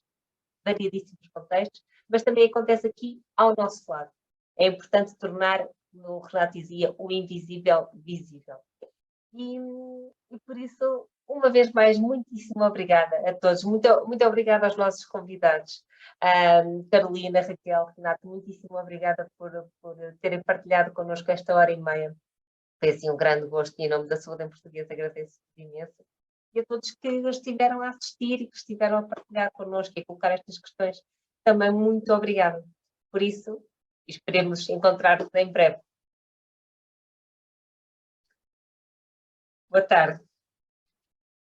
A: variedíssimos contextos, mas também acontece aqui ao nosso lado. É importante tornar, como o Renato dizia, o invisível visível. E por isso, uma vez mais, muitíssimo obrigada a todos. Muito obrigada aos nossos convidados. Carolina, Raquel, Renato, muitíssimo obrigada por terem partilhado connosco esta hora e meia. Foi assim um grande gosto e em nome da Saúde em Português agradeço imenso. E a todos que estiveram a assistir e que estiveram a partilhar connosco e a colocar estas questões, também muito obrigada. Por isso, esperemos encontrar-nos em breve. Boa tarde.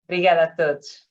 A: Obrigada a todos.